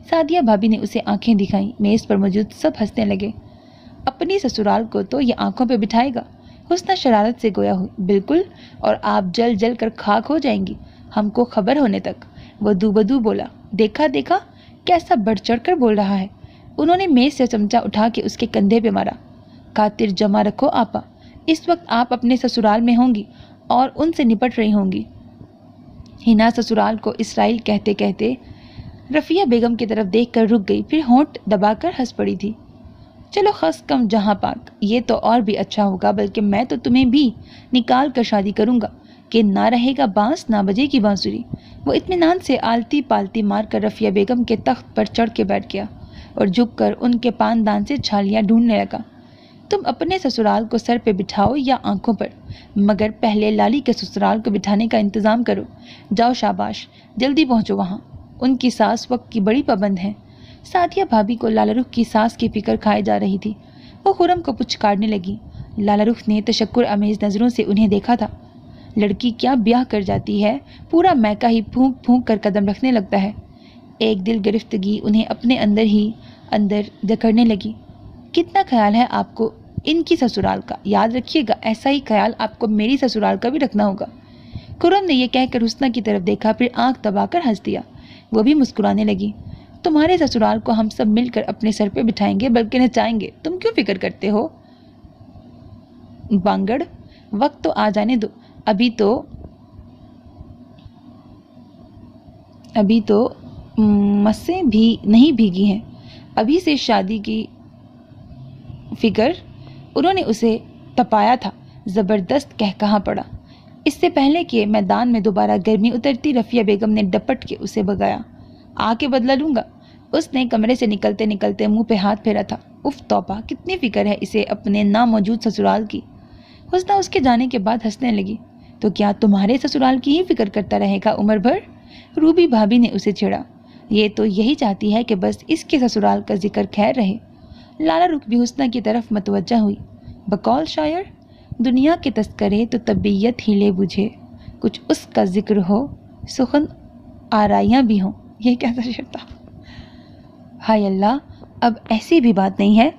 Speaker 1: سعدیہ بھابی نے اسے آنکھیں دکھائیں۔ میز پر موجود سب ہنسنے لگے۔ اپنی سسرال کو تو یہ آنکھوں پہ بٹھائے گا؟ حسنہ شرارت سے گویا ہوئی، بالکل، اور آپ جل جل کر خاک ہو جائیں گی ہم کو خبر ہونے تک۔ وہ دو بدو بولا، دیکھا کیسا بڑھ چڑھ کر بول رہا ہے۔ انہوں نے میز سے چمچہ اٹھا کے اس کے کندھے پہ مارا۔ خاطر جمع رکھو آپا، اس وقت آپ اپنے سسرال میں ہوں گی اور ان سے نپٹ رہی ہوں گی۔ ہنا سسرال کو اسرائیل کہتے کہتے رفیہ بیگم کی طرف دیکھ کر رک گئی، پھر ہونٹ دبا کر ہنس پڑی تھی۔ چلو خس کم جہاں پاک، یہ تو اور بھی اچھا ہوگا، بلکہ میں تو تمہیں بھی نکال کر شادی کروں گا کہ نہ رہے گا بانس نہ بجے گی بانسری۔ وہ اطمینان سے آلتی پالتی مار کر رفیہ بیگم کے تخت پر چڑھ کے بیٹھ گیا اور جھک کر ان کے پاندان سے چھالیاں ڈھونڈنے لگا۔ تم اپنے سسرال کو سر پہ بٹھاؤ یا آنکھوں پر، مگر پہلے لالی کے سسرال کو بٹھانے کا انتظام کرو۔ جاؤ، شاباش، جلدی پہنچو وہاں۔ ان کی ساس وقت کی بڑی پابند ہے۔ سعدیہ بھابی کو لالا رخ کی ساس کی فکر کھائے جا رہی تھی۔ وہ خرم کو پچکارنے لگی۔ لالا رخ نے تشکر آمیز نظروں سے انہیں دیکھا تھا۔ لڑکی کیا بیاہ کر جاتی ہے، پورا میکہ ہی پھونک پھونک کر قدم رکھنے لگتا ہے۔ ایک دل گرفتگی انہیں اپنے اندر ہی اندر جکڑنے لگی۔ کتنا خیال ہے آپ کو ان کی سسرال کا، یاد رکھیے گا ایسا ہی خیال آپ کو میری سسرال کا بھی رکھنا ہوگا۔ خرم نے یہ کہہ کر حسنہ کی طرف دیکھا، پھر آنکھ دبا کر ہنس دیا۔ وہ بھی مسکرانے لگی۔ تمہارے سسرال کو ہم سب مل کر اپنے سر پہ بٹھائیں گے، بلکہ نچائیں گے، تم کیوں فکر کرتے ہو؟ بانگڑ، وقت تو آ جانے دو، ابھی تو مسیں بھی نہیں بھیگی ہیں، ابھی سے شادی کی فکر۔ انہوں نے اسے تپایا تھا، زبردست کہا پڑا۔ اس سے پہلے کہ میدان میں دوبارہ گرمی اترتی، رفیہ بیگم نے ڈپٹ کے اسے بگایا۔ آ کے بدلہ لوں گا۔ اس نے کمرے سے نکلتے نکلتے منہ پہ ہاتھ پھیرا تھا۔ اف توبہ، کتنی فکر ہے اسے اپنے ناموجود سسرال کی۔ حسنہ اس کے جانے کے بعد ہنسنے لگی۔ تو کیا تمہارے سسرال کی ہی فکر کرتا رہے گا عمر بھر؟ روبی بھابی نے اسے چھیڑا۔ یہ تو یہی چاہتی ہے کہ بس اس کے سسرال کا ذکر خیر رہے۔ لالا رخ بھی حسنہ کی طرف متوجہ ہوئی۔ بقول شاعر، دنیا کے تذکرے تو طبیعت ہی لے بجھے، کچھ اس کا ذکر ہو سخن آرائیاں بھی ہوں۔ یہ کیسا شعر تھا؟ ہائے اللہ، اب ایسی بھی بات نہیں ہے۔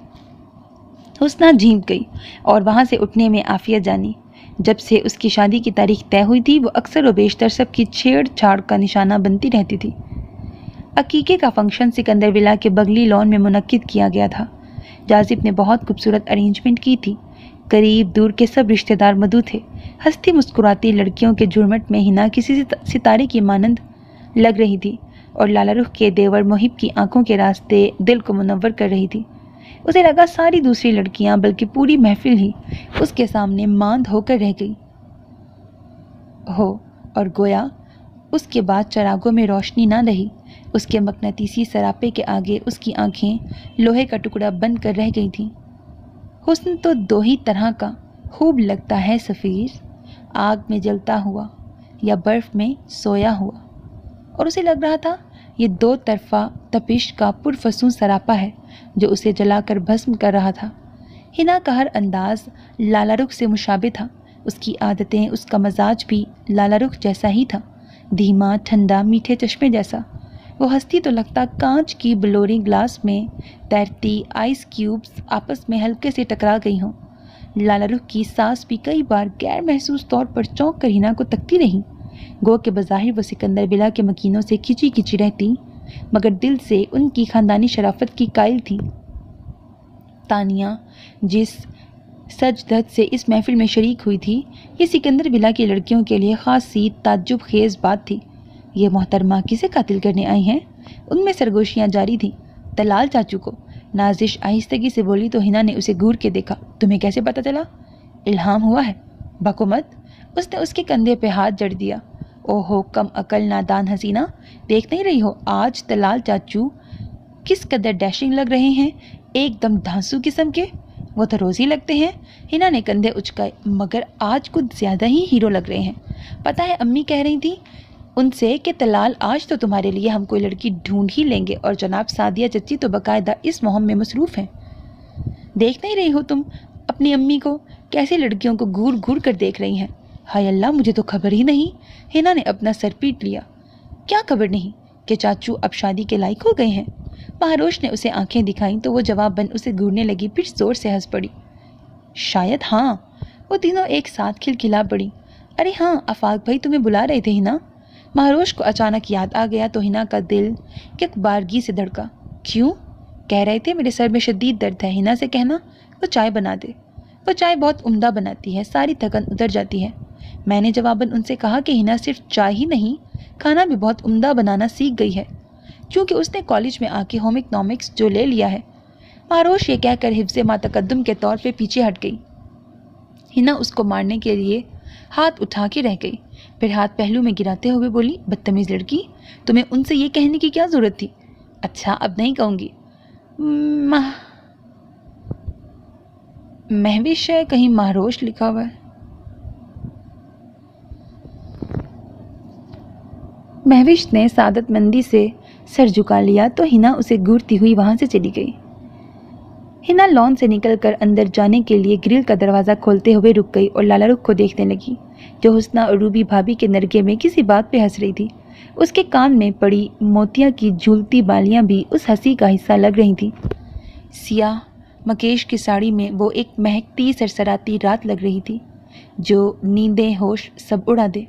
Speaker 1: حسنہ جھینک گئی اور وہاں سے اٹھنے میں عافیت جانی۔ جب سے اس کی شادی کی تاریخ طے ہوئی تھی، وہ اکثر و بیشتر سب کی چھیڑ چھاڑ کا نشانہ بنتی رہتی تھی۔ عقیقے کا فنکشن سکندر ولا کے بغلی لان میں منعقد کیا گیا تھا۔ جازب نے بہت خوبصورت ارینجمنٹ کی تھی۔ قریب دور کے سب رشتہ دار مدعو تھے۔ ہنستی مسکراتی لڑکیوں کے جھرمٹ میں ہنا کسی ستارے کی مانند لگ رہی تھی اور لالا رخ کے دیور محب کی آنکھوں کے راستے دل کو منور کر رہی تھی۔ اسے لگا ساری دوسری لڑکیاں بلکہ پوری محفل ہی اس کے سامنے ماند ہو کر رہ گئی ہو اور گویا اس کے بعد چراغوں میں روشنی نہ رہی۔ اس کے مقناطیسی سراپے کے آگے اس کی آنکھیں لوہے کا ٹکڑا بن کر رہ گئی تھیں۔ حسن تو دو ہی طرح کا خوب لگتا ہے سفیر، آگ میں جلتا ہوا یا برف میں سویا ہوا، اور اسے لگ رہا تھا یہ دو طرفہ تپش کا پرفسوں سراپا ہے جو اسے جلا کر بھسم کر رہا تھا۔ ہنا کا ہر انداز لالا رخ سے مشابہ تھا، اس کی عادتیں، اس کا مزاج بھی لالا رخ جیسا ہی تھا، دھیما، ٹھنڈا، میٹھے چشمے جیسا۔ وہ ہنستی تو لگتا کانچ کی بلوری گلاس میں تیرتی آئس کیوبز آپس میں ہلکے سے ٹکرا گئی ہوں۔ لالا رخ کی سانس بھی کئی بار غیر محسوس طور پر چونک کر ہنا کو تکتی رہی، گو کہ بظاہر وہ سکندر بلا کے مکینوں سے کھچی کھچی رہتی مگر دل سے ان کی خاندانی شرافت کی قائل تھی۔ تانیہ جس سج دھج سے اس محفل میں شریک ہوئی تھی، یہ سکندر بلا کی لڑکیوں کے لیے خاص سی تعجب خیز بات تھی۔ یہ محترمہ کسے قاتل کرنے آئی ہیں؟ ان میں سرگوشیاں جاری تھیں۔ طلال چاچو کو، نازش آہستگی سے بولی تو ہنا نے اسے گور کے دیکھا۔ تمہیں کیسے پتہ چلا؟ الہام ہوا ہے، بکو مت۔ اس نے اس کے کندھے پہ ہاتھ جڑ دیا۔ اوہو کم عقل نادان حسینہ، دیکھ نہیں رہی ہو آج طلال چاچو کس قدر ڈیشنگ لگ رہے ہیں، ایک دم دھانسو قسم کے؟ وہ تو روز ہی لگتے ہیں۔ ہنا نے کندھے اچکائے، مگر آج کچھ زیادہ ہی ہیرو لگ رہے ہیں۔ پتہ ہے امی کہہ رہی تھی ان سے کہ طلال آج تو تمہارے لیے ہم کوئی لڑکی ڈھونڈ ہی لیں گے، اور جناب سعدیہ چچی تو باقاعدہ اس مہم میں مصروف ہیں۔ دیکھ نہیں رہی ہو تم اپنی امی کو کیسے لڑکیوں کو گور گور کر دیکھ رہی ہیں؟ ہائے اللہ، مجھے تو خبر ہی نہیں۔ ہنا نے اپنا سر پیٹ لیا۔ کیا خبر نہیں کہ چاچو اب شادی کے لائق ہو گئے ہیں؟ مہاروش نے اسے آنکھیں دکھائیں تو وہ جواب بن اسے گھورنے لگی، پھر زور سے ہنس پڑی۔ شاید ہاں۔ وہ تینوں ایک ساتھ کھلکھلا پڑی۔ ارے ہاں، آفاق بھائی تمہیں بلا رہے تھے ہنا۔ مہاروش کو اچانک یاد آ گیا تو ہنا کا دل یک بارگی سے دھڑکا۔ کیوں؟ کہہ رہے تھے میرے سر میں شدید درد ہے، ہنا سے کہنا وہ چائے بنا دے، وہ چائے بہت عمدہ بناتی ہے، ساری تھکن اتر جاتی ہے۔ میں نے جواباً ان سے کہا کہ ہنا صرف چائے ہی نہیں، کھانا بھی بہت عمدہ بنانا سیکھ گئی ہے، کیونکہ اس نے کالج میں آ کے ہوم اکنامکس جو لے لیا ہے۔ مہاروش یہ کہہ کر حفظ ما تقدم کے طور پہ پیچھے ہٹ گئی۔ ہنا اس کو مارنے کے لیے ہاتھ اٹھا کے رہ گئی، پھر ہاتھ پہلو میں گراتے ہوئے بولی، بدتمیز لڑکی، تمہیں ان سے یہ کہنے کی کیا ضرورت تھی؟ اچھا اب نہیں کہوں گی۔ مہوش ہے، کہیں مہروش لکھا ہوا ہے۔ مہوش نے سعادت مندی سے سر جھکا لیا تو ہنا اسے گھورتی ہوئی وہاں سے چلی گئی۔ ہنا لان سے نکل کر اندر جانے کے لیے گرل کا دروازہ کھولتے ہوئے رک گئی اور لالا رخ کو دیکھنے لگی جو حسنہ اور روبی بھابھی کے نرگے میں کسی بات پہ ہنس رہی تھی۔ اس کے کان میں پڑی موتیا کی جھولتی بالیاں بھی اس ہنسی کا حصہ لگ رہی تھیں۔ سیاہ مکیش کی ساڑی میں وہ ایک مہکتی سرسراتی رات لگ رہی تھی جو نیندیں ہوش سب اڑا دے۔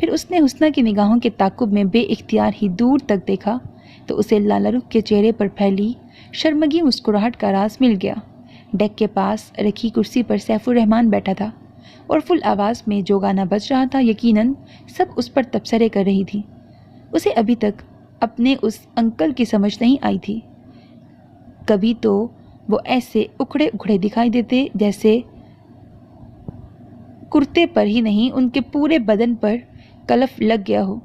Speaker 1: پھر اس نے حسنہ کی نگاہوں کے تعاقب میں بے اختیار ہی دور تک دیکھا تو اسے لالا رخ کے چہرے پر پھیلی شرمگی مسکراہٹ کا راز مل گیا۔ ڈیک کے پاس رکھی کرسی پر سیف الرحمن بیٹھا تھا اور فل آواز میں جو گانا بج رہا تھا یقیناً سب اس پر تبصرے کر رہی تھی۔ اسے ابھی تک اپنے اس انکل کی سمجھ نہیں آئی تھی۔ کبھی تو وہ ایسے اکھڑے اکھڑے دکھائی دیتے جیسے کرتے پر ہی نہیں ان کے پورے بدن پر کلف لگ گیا ہو،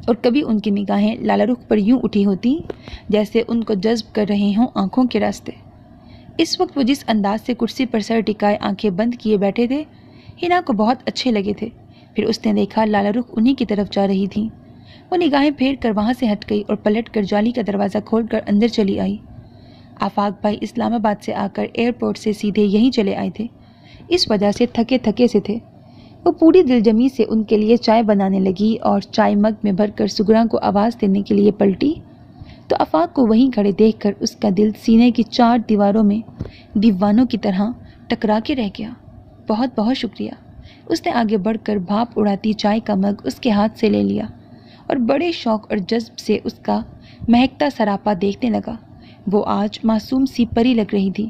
Speaker 1: اور کبھی ان کی نگاہیں لالا رخ پر یوں اٹھی ہوتی جیسے ان کو جذب کر رہے ہوں آنکھوں کے راستے۔ اس وقت وہ جس انداز سے کرسی پر سر ٹکائے آنکھیں بند کیے بیٹھے تھے ہنا کو بہت اچھے لگے تھے۔ پھر اس نے دیکھا لالا رخ انہی کی طرف جا رہی تھی۔ وہ نگاہیں پھیر کر وہاں سے ہٹ گئی اور پلٹ کر جالی کا دروازہ کھول کر اندر چلی آئی۔ آفاق بھائی اسلام آباد سے آ کر ایئرپورٹ سے سیدھے یہیں چلے آئے تھے، اس وجہ سے تھکے تھکے سے تھے۔ وہ پوری دلجمی سے ان کے لیے چائے بنانے لگی اور چائے مگ میں بھر کر سگراں کو آواز دینے کے لیے پلٹی تو آفاق کو وہیں کھڑے دیکھ کر اس کا دل سینے کی چار دیواروں میں دیوانوں کی طرح ٹکرا کے رہ گیا۔ بہت بہت شکریہ۔ اس نے آگے بڑھ کر بھاپ اڑاتی چائے کا مگ اس کے ہاتھ سے لے لیا اور بڑے شوق اور جذب سے اس کا مہکتا سراپا دیکھنے لگا۔ وہ آج معصوم سی پری لگ رہی تھی،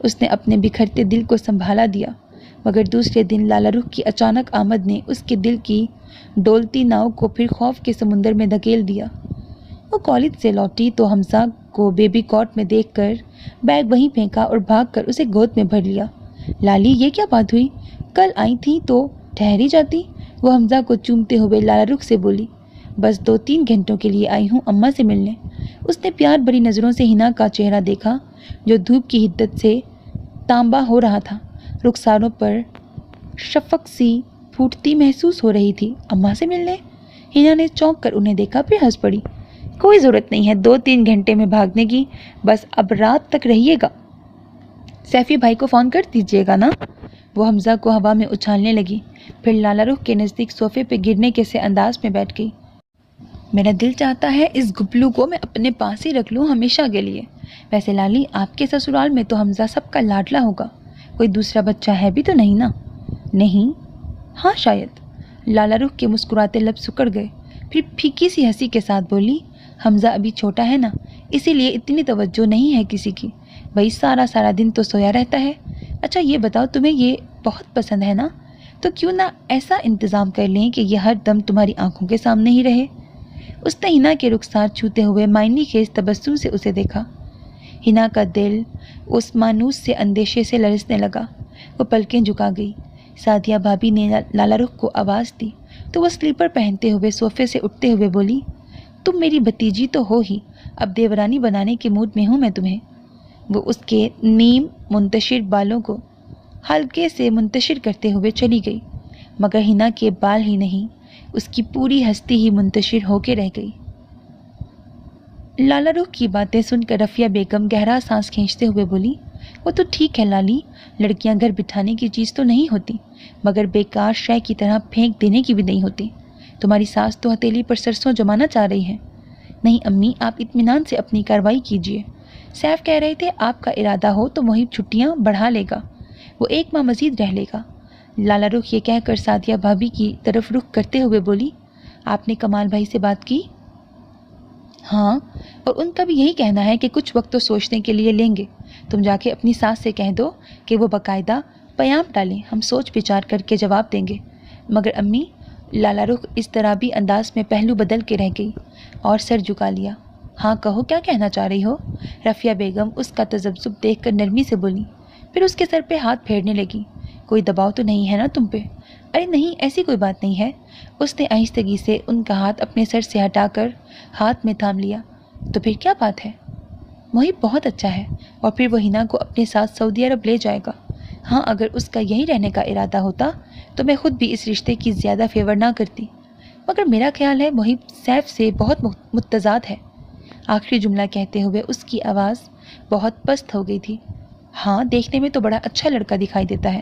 Speaker 1: اس نے اپنے بکھرتے دل کو سنبھالا دیا، مگر دوسرے دن لالا رخ کی اچانک آمد نے اس کے دل کی ڈولتی ناؤ کو پھر خوف کے سمندر میں دھکیل دیا۔ وہ کالج سے لوٹی تو حمزہ کو بیبی کاٹ میں دیکھ کر بیگ وہیں پھینکا اور بھاگ کر اسے گود میں بھر لیا۔ لالی، یہ کیا بات ہوئی؟ کل آئی تھی تو ٹھہری جاتی، وہ حمزہ کو چومتے ہوئے لالا رخ سے بولی۔ بس 2-3 گھنٹوں کے لیے آئی ہوں اماں سے ملنے۔ اس نے پیار بھری نظروں سے ہنا کا چہرہ دیکھا جو دھوپ کی حدت سے تانبا ہو رہا تھا، رخساروں پر شفق سی پھوٹتی محسوس ہو رہی تھی۔ اماں سے ملنے؟ ہنا نے چونک کر انہیں دیکھا، پھر ہنس پڑی۔ کوئی ضرورت نہیں ہے 2-3 گھنٹے میں بھاگنے کی، بس اب رات تک رہیے گا۔ سیفی بھائی کو فون کر دیجیے گا نا۔ وہ حمزہ کو ہوا میں اچھالنے لگی، پھر لالا رخ کے نزدیک صوفے پہ گرنے کے سے انداز میں بیٹھ گئی۔ میرا دل چاہتا ہے اس گبلو کو میں اپنے پاس ہی رکھ لوں ہمیشہ کے لیے۔ ویسے لالی، آپ کے سسرال میں تو حمزہ سب کا لاڈلا ہوگا، کوئی دوسرا بچہ ہے بھی تو نہیں نا؟ نہیں، ہاں شاید۔ لالا رخ کے مسکراتے لب سکڑ گئے، پھر پھیکی سی ہنسی کے ساتھ بولی، حمزہ ابھی چھوٹا ہے نا، اسی لیے اتنی توجہ نہیں ہے کسی کی، بھائی سارا دن تو سویا رہتا ہے۔ اچھا یہ بتاؤ، تمہیں یہ بہت پسند ہے نا؟ تو کیوں نہ ایسا انتظام کر لیں کہ یہ ہر دم تمہاری آنکھوں کے سامنے ہی رہے۔ اس نے ہنا کے رخسار چھوتے ہوئے معنی خیز تبسم سے اسے دیکھا۔ ہنا کا دل اس مانوس سے اندیشے سے لرزنے لگا، وہ پلکیں جھکا گئی۔ سعدیہ بھابی نے لالا رخ کو آواز دی تو وہ سلیپر پہنتے ہوئے صوفے سے اٹھتے ہوئے بولی، تم میری بھتیجی تو ہو ہی، اب دیورانی بنانے کے موڈ میں ہوں میں تمہیں۔ وہ اس کے نیم منتشر بالوں کو ہلکے سے منتشر کرتے ہوئے چلی گئی، مگر ہنا کے بال ہی نہیں، اس کی پوری ہستی ہی منتشر ہو کے رہ گئی۔ لالا رخ کی باتیں سن کر رفیہ بیگم گہرا سانس کھینچتے ہوئے بولی، وہ تو ٹھیک ہے لالی، لڑکیاں گھر بٹھانے کی چیز تو نہیں ہوتی، مگر بیکار شے کی طرح پھینک دینے کی بھی نہیں ہوتی۔ تمہاری ساس تو ہتھیلی پر سرسوں جمانا چاہ رہی ہے۔ نہیں امی، آپ اطمینان سے اپنی کارروائی کیجیے۔ سیف کہہ رہے تھے آپ کا ارادہ ہو تو محب چھٹیاں بڑھا لے گا، وہ 1 ماہ مزید رہ لے گا۔ لالا رخ یہ کہہ کر سعدیہ بھابی کی طرف رخ کرتے ہوئے بولی، آپ نے کمال بھائی سے بات کی؟ ہاں، اور ان کا بھی یہی کہنا ہے کہ کچھ وقت تو سوچنے کے لیے لیں گے۔ تم جا کے اپنی ساس سے کہہ دو کہ وہ باقاعدہ پیام ڈالیں، ہم سوچ بچار کر کے جواب دیں گے۔ مگر امی، لالا رخ اس طرح بھی انداز میں پہلو بدل کے رہ گئی اور سر جھکا لیا۔ ہاں کہو، کیا کہنا چاہ رہی ہو؟ رفیہ بیگم اس کا تذبذب دیکھ کر نرمی سے بولی، پھر اس کے سر پہ ہاتھ پھیرنے لگی۔ کوئی دباؤ تو نہیں ہے نا تم پہ؟ ارے نہیں، ایسی کوئی بات نہیں ہے۔ اس نے آہستگی سے ان کا ہاتھ اپنے سر سے ہٹا کر ہاتھ میں تھام لیا۔ تو پھر کیا بات ہے؟ محب بہت اچھا ہے، اور پھر وہ ہنا کو اپنے ساتھ سعودی عرب لے جائے گا۔ ہاں، اگر اس کا یہی رہنے کا ارادہ ہوتا تو میں خود بھی اس رشتے کی زیادہ فیور نہ کرتی، مگر میرا خیال ہے محب سیف سے بہت متضاد ہے۔ آخری جملہ کہتے ہوئے اس کی آواز بہت پست ہو گئی تھی۔ ہاں، دیکھنے میں تو بڑا اچھا لڑکا دکھائی دیتا ہے،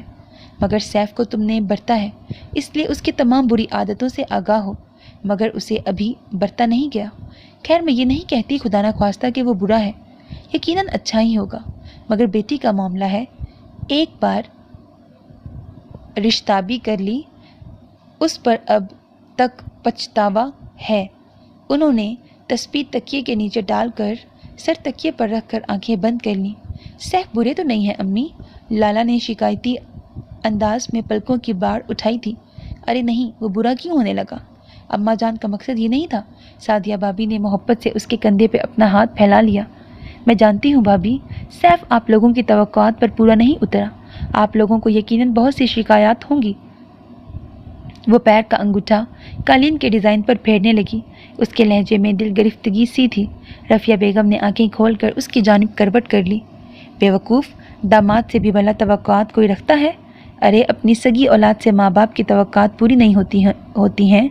Speaker 1: مگر سیف کو تم نے برتا ہے، اس لیے اس کی تمام بری عادتوں سے آگاہ ہو، مگر اسے ابھی برتا نہیں گیا۔ خیر، میں یہ نہیں کہتی خدا نہ خواستہ کہ وہ برا ہے، یقیناً اچھا ہی ہوگا، مگر بیٹی کا معاملہ ہے، ایک بار رشتہ بھی کر لی، اس پر اب تک پچھتاوا ہے۔ انہوں نے تسبیح تکیے کے نیچے ڈال کر سر تکیے پر رکھ کر آنکھیں بند کر لیں۔ سیف برے تو نہیں ہے امی؟ لالا نے شکایتی انداز میں پلکوں کی باڑ اٹھائی تھی۔ ارے نہیں، وہ برا کیوں ہونے لگا؟ اماں جان کا مقصد یہ نہیں تھا؟ سعدیہ بھابی نے محبت سے اس کے کندھے پہ اپنا ہاتھ پھیلا لیا۔ میں جانتی ہوں بھابی، سیف آپ لوگوں کی توقعات پر پورا نہیں اترا، آپ لوگوں کو یقیناً بہت سی شکایات ہوں گی۔ وہ پیر کا انگوٹھا قالین کے ڈیزائن پر پھیرنے لگی، اس کے لہجے میں دل گرفتگی سی تھی۔ رفیہ بیگم نے آنکھیں کھول کر اس کی جانب کروٹ کر لی۔ بیوقوف، داماد سے بھی بھلا توقعات کوئی رکھتا ہے؟ ارے اپنی سگی اولاد سے ماں باپ کی توقعات پوری نہیں ہوتی ہیں،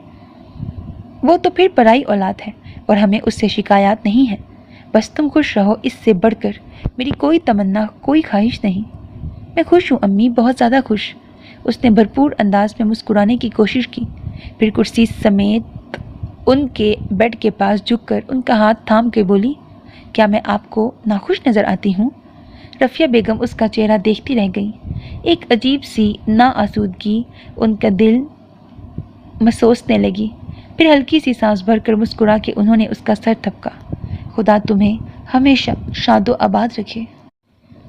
Speaker 1: وہ تو پھر پرائی اولاد ہے، اور ہمیں اس سے شکایات نہیں ہیں۔ بس تم خوش رہو، اس سے بڑھ کر میری کوئی تمنا، کوئی خواہش نہیں۔ میں خوش ہوں امی، بہت زیادہ خوش۔ اس نے بھرپور انداز میں مسکرانے کی کوشش کی، پھر کرسی سمیت ان کے بیڈ کے پاس جھک کر ان کا ہاتھ تھام کے بولی، کیا میں آپ کو ناخوش نظر آتی ہوں؟ رفیہ بیگم اس کا چہرہ دیکھتی رہ گئی، ایک عجیب سی ناآسودگی ان کا دل محسوسنے لگی، پھر ہلکی سی سانس بھر کر مسکرا کے انہوں نے اس کا سر تھپکا۔ خدا تمہیں ہمیشہ شاد و آباد رکھے۔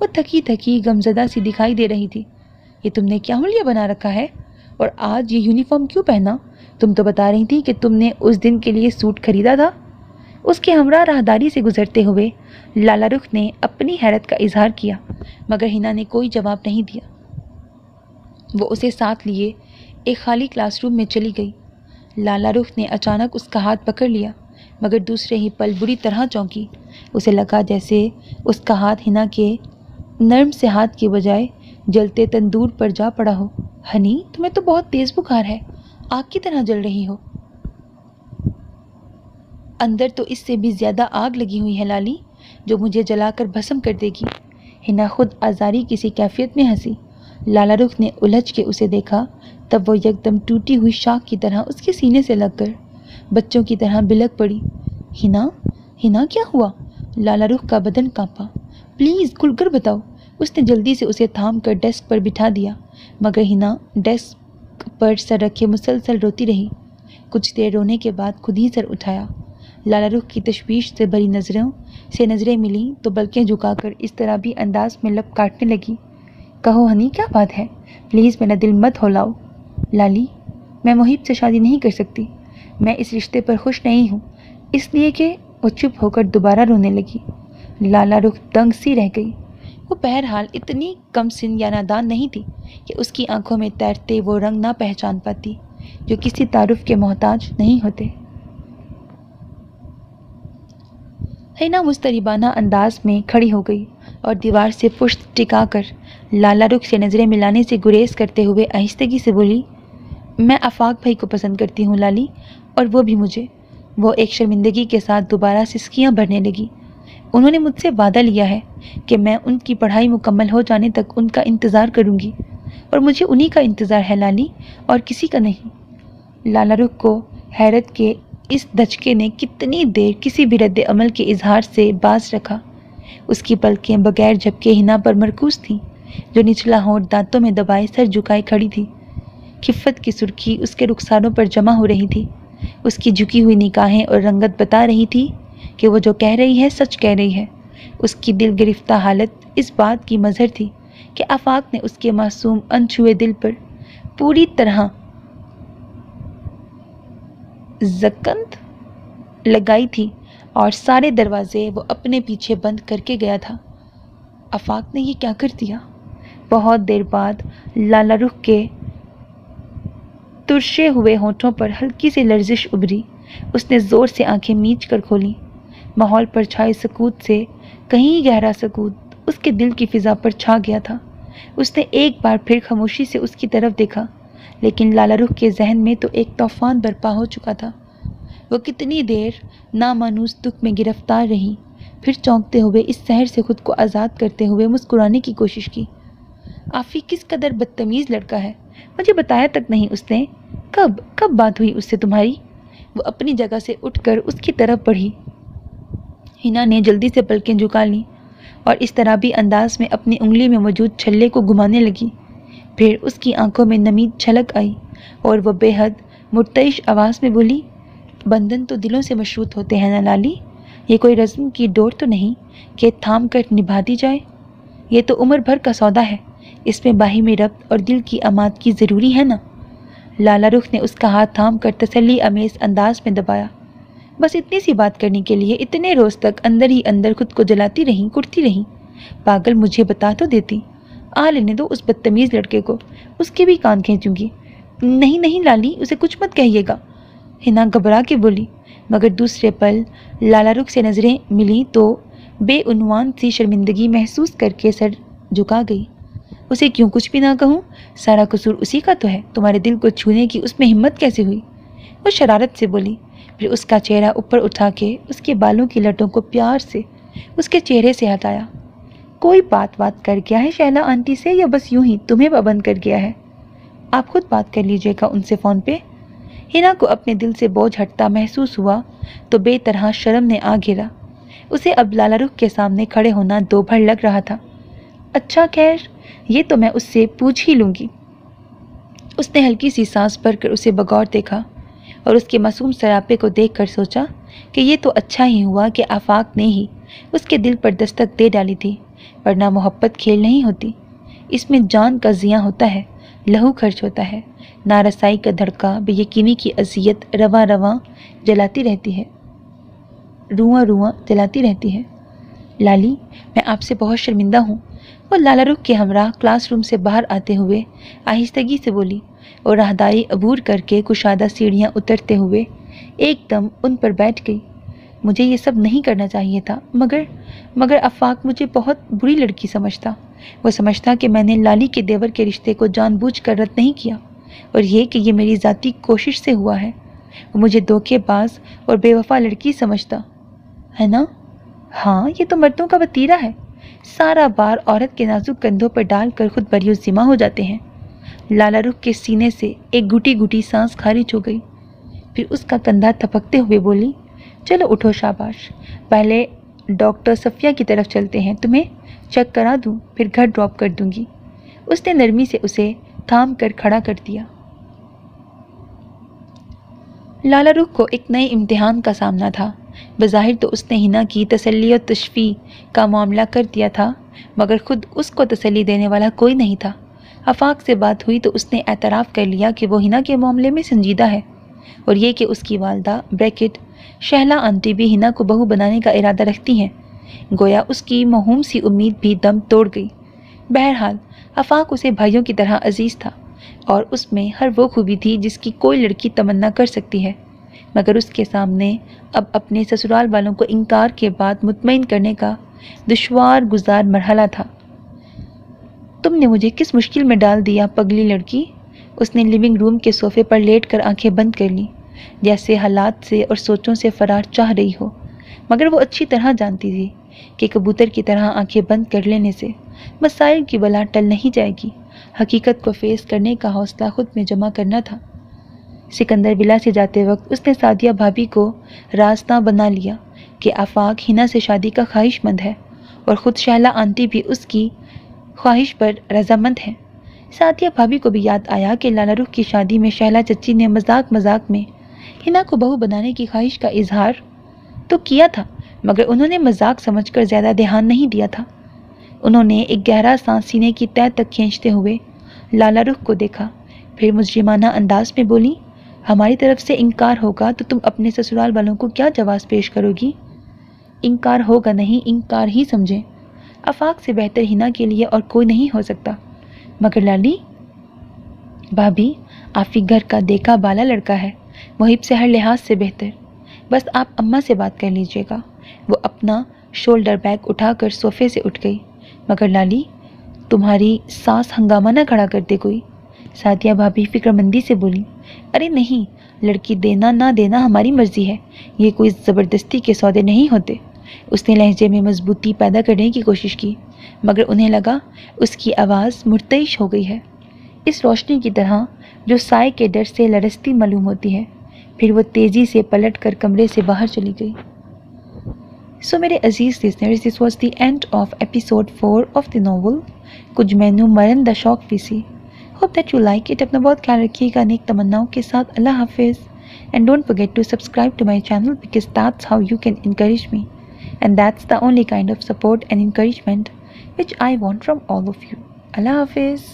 Speaker 1: وہ تھکی تھکی غمزدہ سی دکھائی دے رہی تھی۔ یہ تم نے کیا حلیہ بنا رکھا ہے؟ اور آج یہ یونیفارم کیوں پہنا؟ تم تو بتا رہی تھی کہ تم نے اس دن کے لیے سوٹ خریدا تھا۔ اس کے ہمراہ راہداری سے گزرتے ہوئے لالا رخ نے اپنی حیرت کا اظہار کیا، مگر ہنا نے کوئی جواب نہیں دیا۔ وہ اسے ساتھ لیے ایک خالی کلاس روم میں چلی گئی۔ لالا رخ نے اچانک اس کا ہاتھ پکڑ لیا، مگر دوسرے ہی پل بری طرح چونکی۔ اسے لگا جیسے اس کا ہاتھ ہنا کے نرم سے ہاتھ کے بجائے جلتے تندور پر جا پڑا ہو۔ ہنی، تمہیں تو بہت تیز بخار ہے، آگ کی طرح جل رہی ہو۔ اندر تو اس سے بھی زیادہ آگ لگی ہوئی ہے لالی، جو مجھے جلا کر بھسم کر دے گی۔ ہنا خود آزاری کسی کیفیت میں ہنسی۔ لالا رخ نے الجھ کے اسے دیکھا، تب وہ یکدم ٹوٹی ہوئی شاخ کی طرح اس کے سینے سے لگ کر بچوں کی طرح بلک پڑی۔ ہنا، ہنا کیا ہوا؟ لالا رخ کا بدن کانپا۔ پلیز کھل کر بتاؤ۔ اس نے جلدی سے اسے تھام کر ڈیسک پر بٹھا دیا، مگر ہنا ڈیسک پر سر رکھے مسلسل روتی رہی۔ کچھ دیر رونے کے بعد خود ہی سر اٹھایا۔ لالا رخ کی تشویش سے بھری نظروں سے نظریں ملیں تو بلکیں جھکا کر اس طرح بھی انداز میں لب کاٹنے لگی، کہو ہنی کیا بات ہے؟ پلیز میرا دل مت ہلاؤ۔ لالی، میں محیب سے شادی نہیں کر سکتی۔ میں اس رشتے پر خوش نہیں ہوں، اس لیے کہ… وہ چپ ہو کر دوبارہ رونے لگی۔ لالا رخ دنگ سی رہ گئی۔ وہ بہرحال اتنی کم سن یا نادان نہیں تھی کہ اس کی آنکھوں میں تیرتے وہ رنگ نہ پہچان پاتی جو کسی تعارف کے محتاج نہیں ہوتے۔ ہنا مضطربانہ انداز میں کھڑی ہو گئی اور دیوار سے پشت ٹکا کر لالا رخ سے نظریں ملانے سے گریز کرتے ہوئے آہستگی سے بولی، میں آفاق بھائی کو پسند کرتی ہوں لالی، اور وہ بھی مجھے۔ وہ ایک شرمندگی کے ساتھ دوبارہ سسکیاں بھرنے لگی۔ انہوں نے مجھ سے وعدہ لیا ہے کہ میں ان کی پڑھائی مکمل ہو جانے تک ان کا انتظار کروں گی، اور مجھے انہی کا انتظار ہے لالی، اور کسی کا نہیں۔ لالا رخ کو حیرت کے اس دھچکے نے کتنی دیر کسی بھی رد عمل کے اظہار سے باز رکھا۔ اس کی پلکیں بغیر جھپکے ہنا پر مرکوز تھیں، جو نچلا ہونٹ دانتوں میں دبائے سر جھکائے کھڑی تھی۔ خفت کی سرخی اس کے رخساروں پر جمع ہو رہی تھی۔ اس کی جھکی ہوئی نگاہیں اور رنگت بتا رہی تھی کہ وہ جو کہہ رہی ہے سچ کہہ رہی ہے۔ اس کی دل گرفتہ حالت اس بات کی مظہر تھی کہ آفاق نے اس کے معصوم انچھوئے دل پر پوری طرح زکند لگائی تھی، اور سارے دروازے وہ اپنے پیچھے بند کر کے گیا تھا۔ آفاق نے یہ کیا کر دیا؟ بہت دیر بعد لالا رخ کے ترشے ہوئے ہونٹوں پر ہلکی سی لرزش ابھری۔ اس نے زور سے آنکھیں میچ کر کھولیں۔ ماحول پر چھائے سکوت سے کہیں گہرا سکوت اس کے دل کی فضا پر چھا گیا تھا۔ اس نے ایک بار پھر خاموشی سے اس کی طرف دیکھا، لیکن لالا رخ کے ذہن میں تو ایک طوفان برپا ہو چکا تھا۔ وہ کتنی دیر نامانوس دکھ میں گرفتار رہی، پھر چونکتے ہوئے اس سحر سے خود کو آزاد کرتے ہوئے مسکرانے کی کوشش کی۔ آفی کس قدر بدتمیز لڑکا ہے، مجھے بتایا تک نہیں اس نے۔ کب بات ہوئی اس سے تمہاری؟ وہ اپنی جگہ سے اٹھ کر اس کی طرف بڑھی۔ ہنا نے جلدی سے پلکیں جھکا لیں اور اس طرح بھی انداز میں اپنی انگلی میں موجود چھلے کو گھمانے لگی۔ پھر اس کی آنکھوں میں نمی چھلک آئی اور وہ بے حد مرتعش آواز میں بولی، بندھن تو دلوں سے مشروط ہوتے ہیں نا لالی، یہ کوئی رزم کی ڈور تو نہیں کہ تھام کر نبھا دی جائے۔ یہ تو عمر بھر کا سودا ہے، اس میں باہمی ربط اور دل کی امادگی ضروری ہے نا۔ لالا رخ نے اس کا ہاتھ تھام کر تسلی آمیز انداز میں دبایا۔ بس اتنی سی بات کرنے کے لیے اتنے روز تک اندر ہی اندر خود کو جلاتی رہیں، کٹتی رہیں؟ پاگل، مجھے بتا تو دیتی۔ آ لینے دو اس بدتمیز لڑکے کو، اس کے بھی کان کھینچوں گی۔ نہیں نہیں لالی، اسے کچھ مت کہیے گا، ہنا گھبرا کے بولی، مگر دوسرے پل لالا رخ سے نظریں ملی تو بے عنوان سی شرمندگی محسوس کر کے سر جھکا گئی۔ اسے کیوں کچھ بھی نہ کہوں؟ سارا قصور اسی کا تو ہے، تمہارے دل کو چھونے کی اس میں ہمت کیسے ہوئی؟ وہ شرارت سے بولی، پھر اس کا چہرہ اوپر اٹھا کے اس کے بالوں کی لٹوں کو پیار سے اس کے چہرے سے ہٹایا۔ کوئی بات کر گیا ہے شہلا آنٹی سے، یا بس یوں ہی تمہیں پابند کر گیا ہے؟ آپ خود بات کر لیجیے گا ان سے فون پہ۔ ہنا کو اپنے دل سے بوجھ ہٹتا محسوس ہوا تو بے طرح شرم نے آ گھیرا۔ اسے اب لالا رخ کے سامنے کھڑے ہونا دوبھر لگ رہا تھا۔ اچھا خیر، یہ تو میں اس سے پوچھ ہی لوں گی۔ اس نے ہلکی سی سانس بھر کر اسے بغور دیکھا اور اس کے معصوم سراپے کو دیکھ کر سوچا کہ یہ تو اچھا ہی ہوا کہ آفاق نے ہی اس کے دل پر دستک دے ڈالی تھی، ورنہ محبت کھیل نہیں ہوتی، اس میں جان کا زیاں ہوتا ہے، لہو خرچ ہوتا ہے، نارسائی کا دھڑکا بے یقینی کی اذیت رواں رواں جلاتی رہتی ہے، رواں رواں جلاتی رہتی ہے۔ لالی، میں آپ سے بہت شرمندہ ہوں، وہ لالا رخ کے ہمراہ کلاس روم سے باہر آتے ہوئے آہستگی سے بولی اور راہداری عبور کر کے کشادہ سیڑھیاں اترتے ہوئے ایک دم ان پر بیٹھ گئی۔ مجھے یہ سب نہیں کرنا چاہیے تھا، مگر آفاق مجھے بہت بری لڑکی سمجھتا۔ وہ سمجھتا کہ میں نے لالی کے دیور کے رشتے کو جان بوجھ کر رد نہیں کیا، اور یہ کہ یہ میری ذاتی کوشش سے ہوا ہے۔ وہ مجھے دھوکے باز اور بے وفا لڑکی سمجھتا ہے نا؟ ہاں، یہ تو مردوں کا وتیرہ ہے، سارا بار عورت کے نازک کندھوں پر ڈال کر خود بری ذمہ ہو جاتے ہیں۔ لالا رخ کے سینے سے ایک گھٹی گھٹی سانس خارج ہو گئی، پھر اس کا کندھا تھپکتے ہوئے بولی، چلو اٹھو، شاباش، پہلے ڈاکٹر صفیہ کی طرف چلتے ہیں، تمہیں چیک کرا دوں، پھر گھر ڈراپ کر دوں گی۔ اس نے نرمی سے اسے تھام کر کھڑا کر دیا۔ لالا رخ کو ایک نئے امتحان کا سامنا تھا۔ بظاہر تو اس نے ہنا کی تسلی اور تشفیع کا معاملہ کر دیا تھا، مگر خود اس کو تسلی دینے والا کوئی نہیں تھا۔ آفاق سے بات ہوئی تو اس نے اعتراف کر لیا کہ وہ ہنا کے معاملے میں سنجیدہ ہے، اور یہ کہ اس کی والدہ بریکٹ شہلا آنٹی بھی ہنا کو بہو بنانے کا ارادہ رکھتی ہیں۔ گویا اس کی موہوم سی امید بھی دم توڑ گئی۔ بہرحال آفاق اسے بھائیوں کی طرح عزیز تھا، اور اس میں ہر وہ خوبی تھی جس کی کوئی لڑکی تمنا کر سکتی ہے، مگر اس کے سامنے اب اپنے سسرال والوں کو انکار کے بعد مطمئن کرنے کا دشوار گزار مرحلہ تھا۔ تم نے مجھے کس مشکل میں ڈال دیا پگلی لڑکی؟ اس نے لیونگ روم کے صوفے پر لیٹ کر آنکھیں بند کر لیں، جیسے حالات سے اور سوچوں سے فرار چاہ رہی ہو، مگر وہ اچھی طرح جانتی تھی کہ کبوتر کی طرح آنکھیں بند کر لینے سے مسائل کی بلا ٹل نہیں جائے گی۔ حقیقت کو فیس کرنے کا حوصلہ خود میں جمع کرنا تھا۔ سکندر ولا سے جاتے وقت اس نے سعدیہ بھابھی کو راستہ بنا لیا کہ آفاق ہنا سے شادی کا خواہش مند ہے، اور خود شہلا آنٹی بھی اس کی خواہش پر رضامند ہے۔ سعدیہ بھابھی کو بھی یاد آیا کہ لالا رخ کی شادی میں شہلا چچی نے مذاق مذاق میں ہنا کو بہو بنانے کی خواہش کا اظہار تو کیا تھا، مگر انہوں نے مذاق سمجھ کر زیادہ دھیان نہیں دیا تھا۔ انہوں نے ایک گہرا سانس سینے کی تہہ تک کھینچتے ہوئے لالا رخ کو دیکھا، پھر مجرمانہ انداز میں بولی، ہماری طرف سے انکار ہوگا تو تم اپنے سسرال والوں کو کیا جواز پیش کرو گی؟ انکار ہوگا نہیں، انکار ہی سمجھیں۔ آفاق سے بہتر ہنا کے لیے اور کوئی نہیں ہو سکتا۔ مگر لالی بھابھی، آپ ہی گھر کا دیکھا بالا لڑکا ہے، محب سے ہر لحاظ سے بہتر، بس آپ اماں سے بات کر لیجیے گا۔ وہ اپنا شولڈر بیگ اٹھا کر صوفے سے اٹھ گئی۔ مگر لالی، تمہاری ساس ہنگامہ نہ کھڑا کر دے کوئی؟ سعدیہ بھابھی فکر مندی سے بولی، ارے نہیں، لڑکی دینا نہ دینا ہماری مرضی ہے، یہ کوئی زبردستی کے سودے نہیں ہوتے۔ اس نے لہجے میں مضبوطی پیدا کرنے کی کوشش کی، مگر انہیں لگا اس کی آواز مرتعش ہو گئی ہے، اس روشنی کی طرح جو سائے کے ڈر سے لرزتی معلوم ہوتی ہے۔ پھر وہ تیزی سے پلٹ کر کمرے سے باہر چلی گئی۔ سو میرے عزیز listeners, this was the end of episode 4 of the novel کچھ مینو مرن دا شوق فیسی۔ Hope that you like it. اپنا بہت خیال رکھیے گا، نیک تمناؤں کے ساتھ۔ اللہ حافظ۔ And don't forget to subscribe to my channel because that's how you can encourage me, and that's the only kind of support and encouragement which I want from all of you. Allah Hafiz.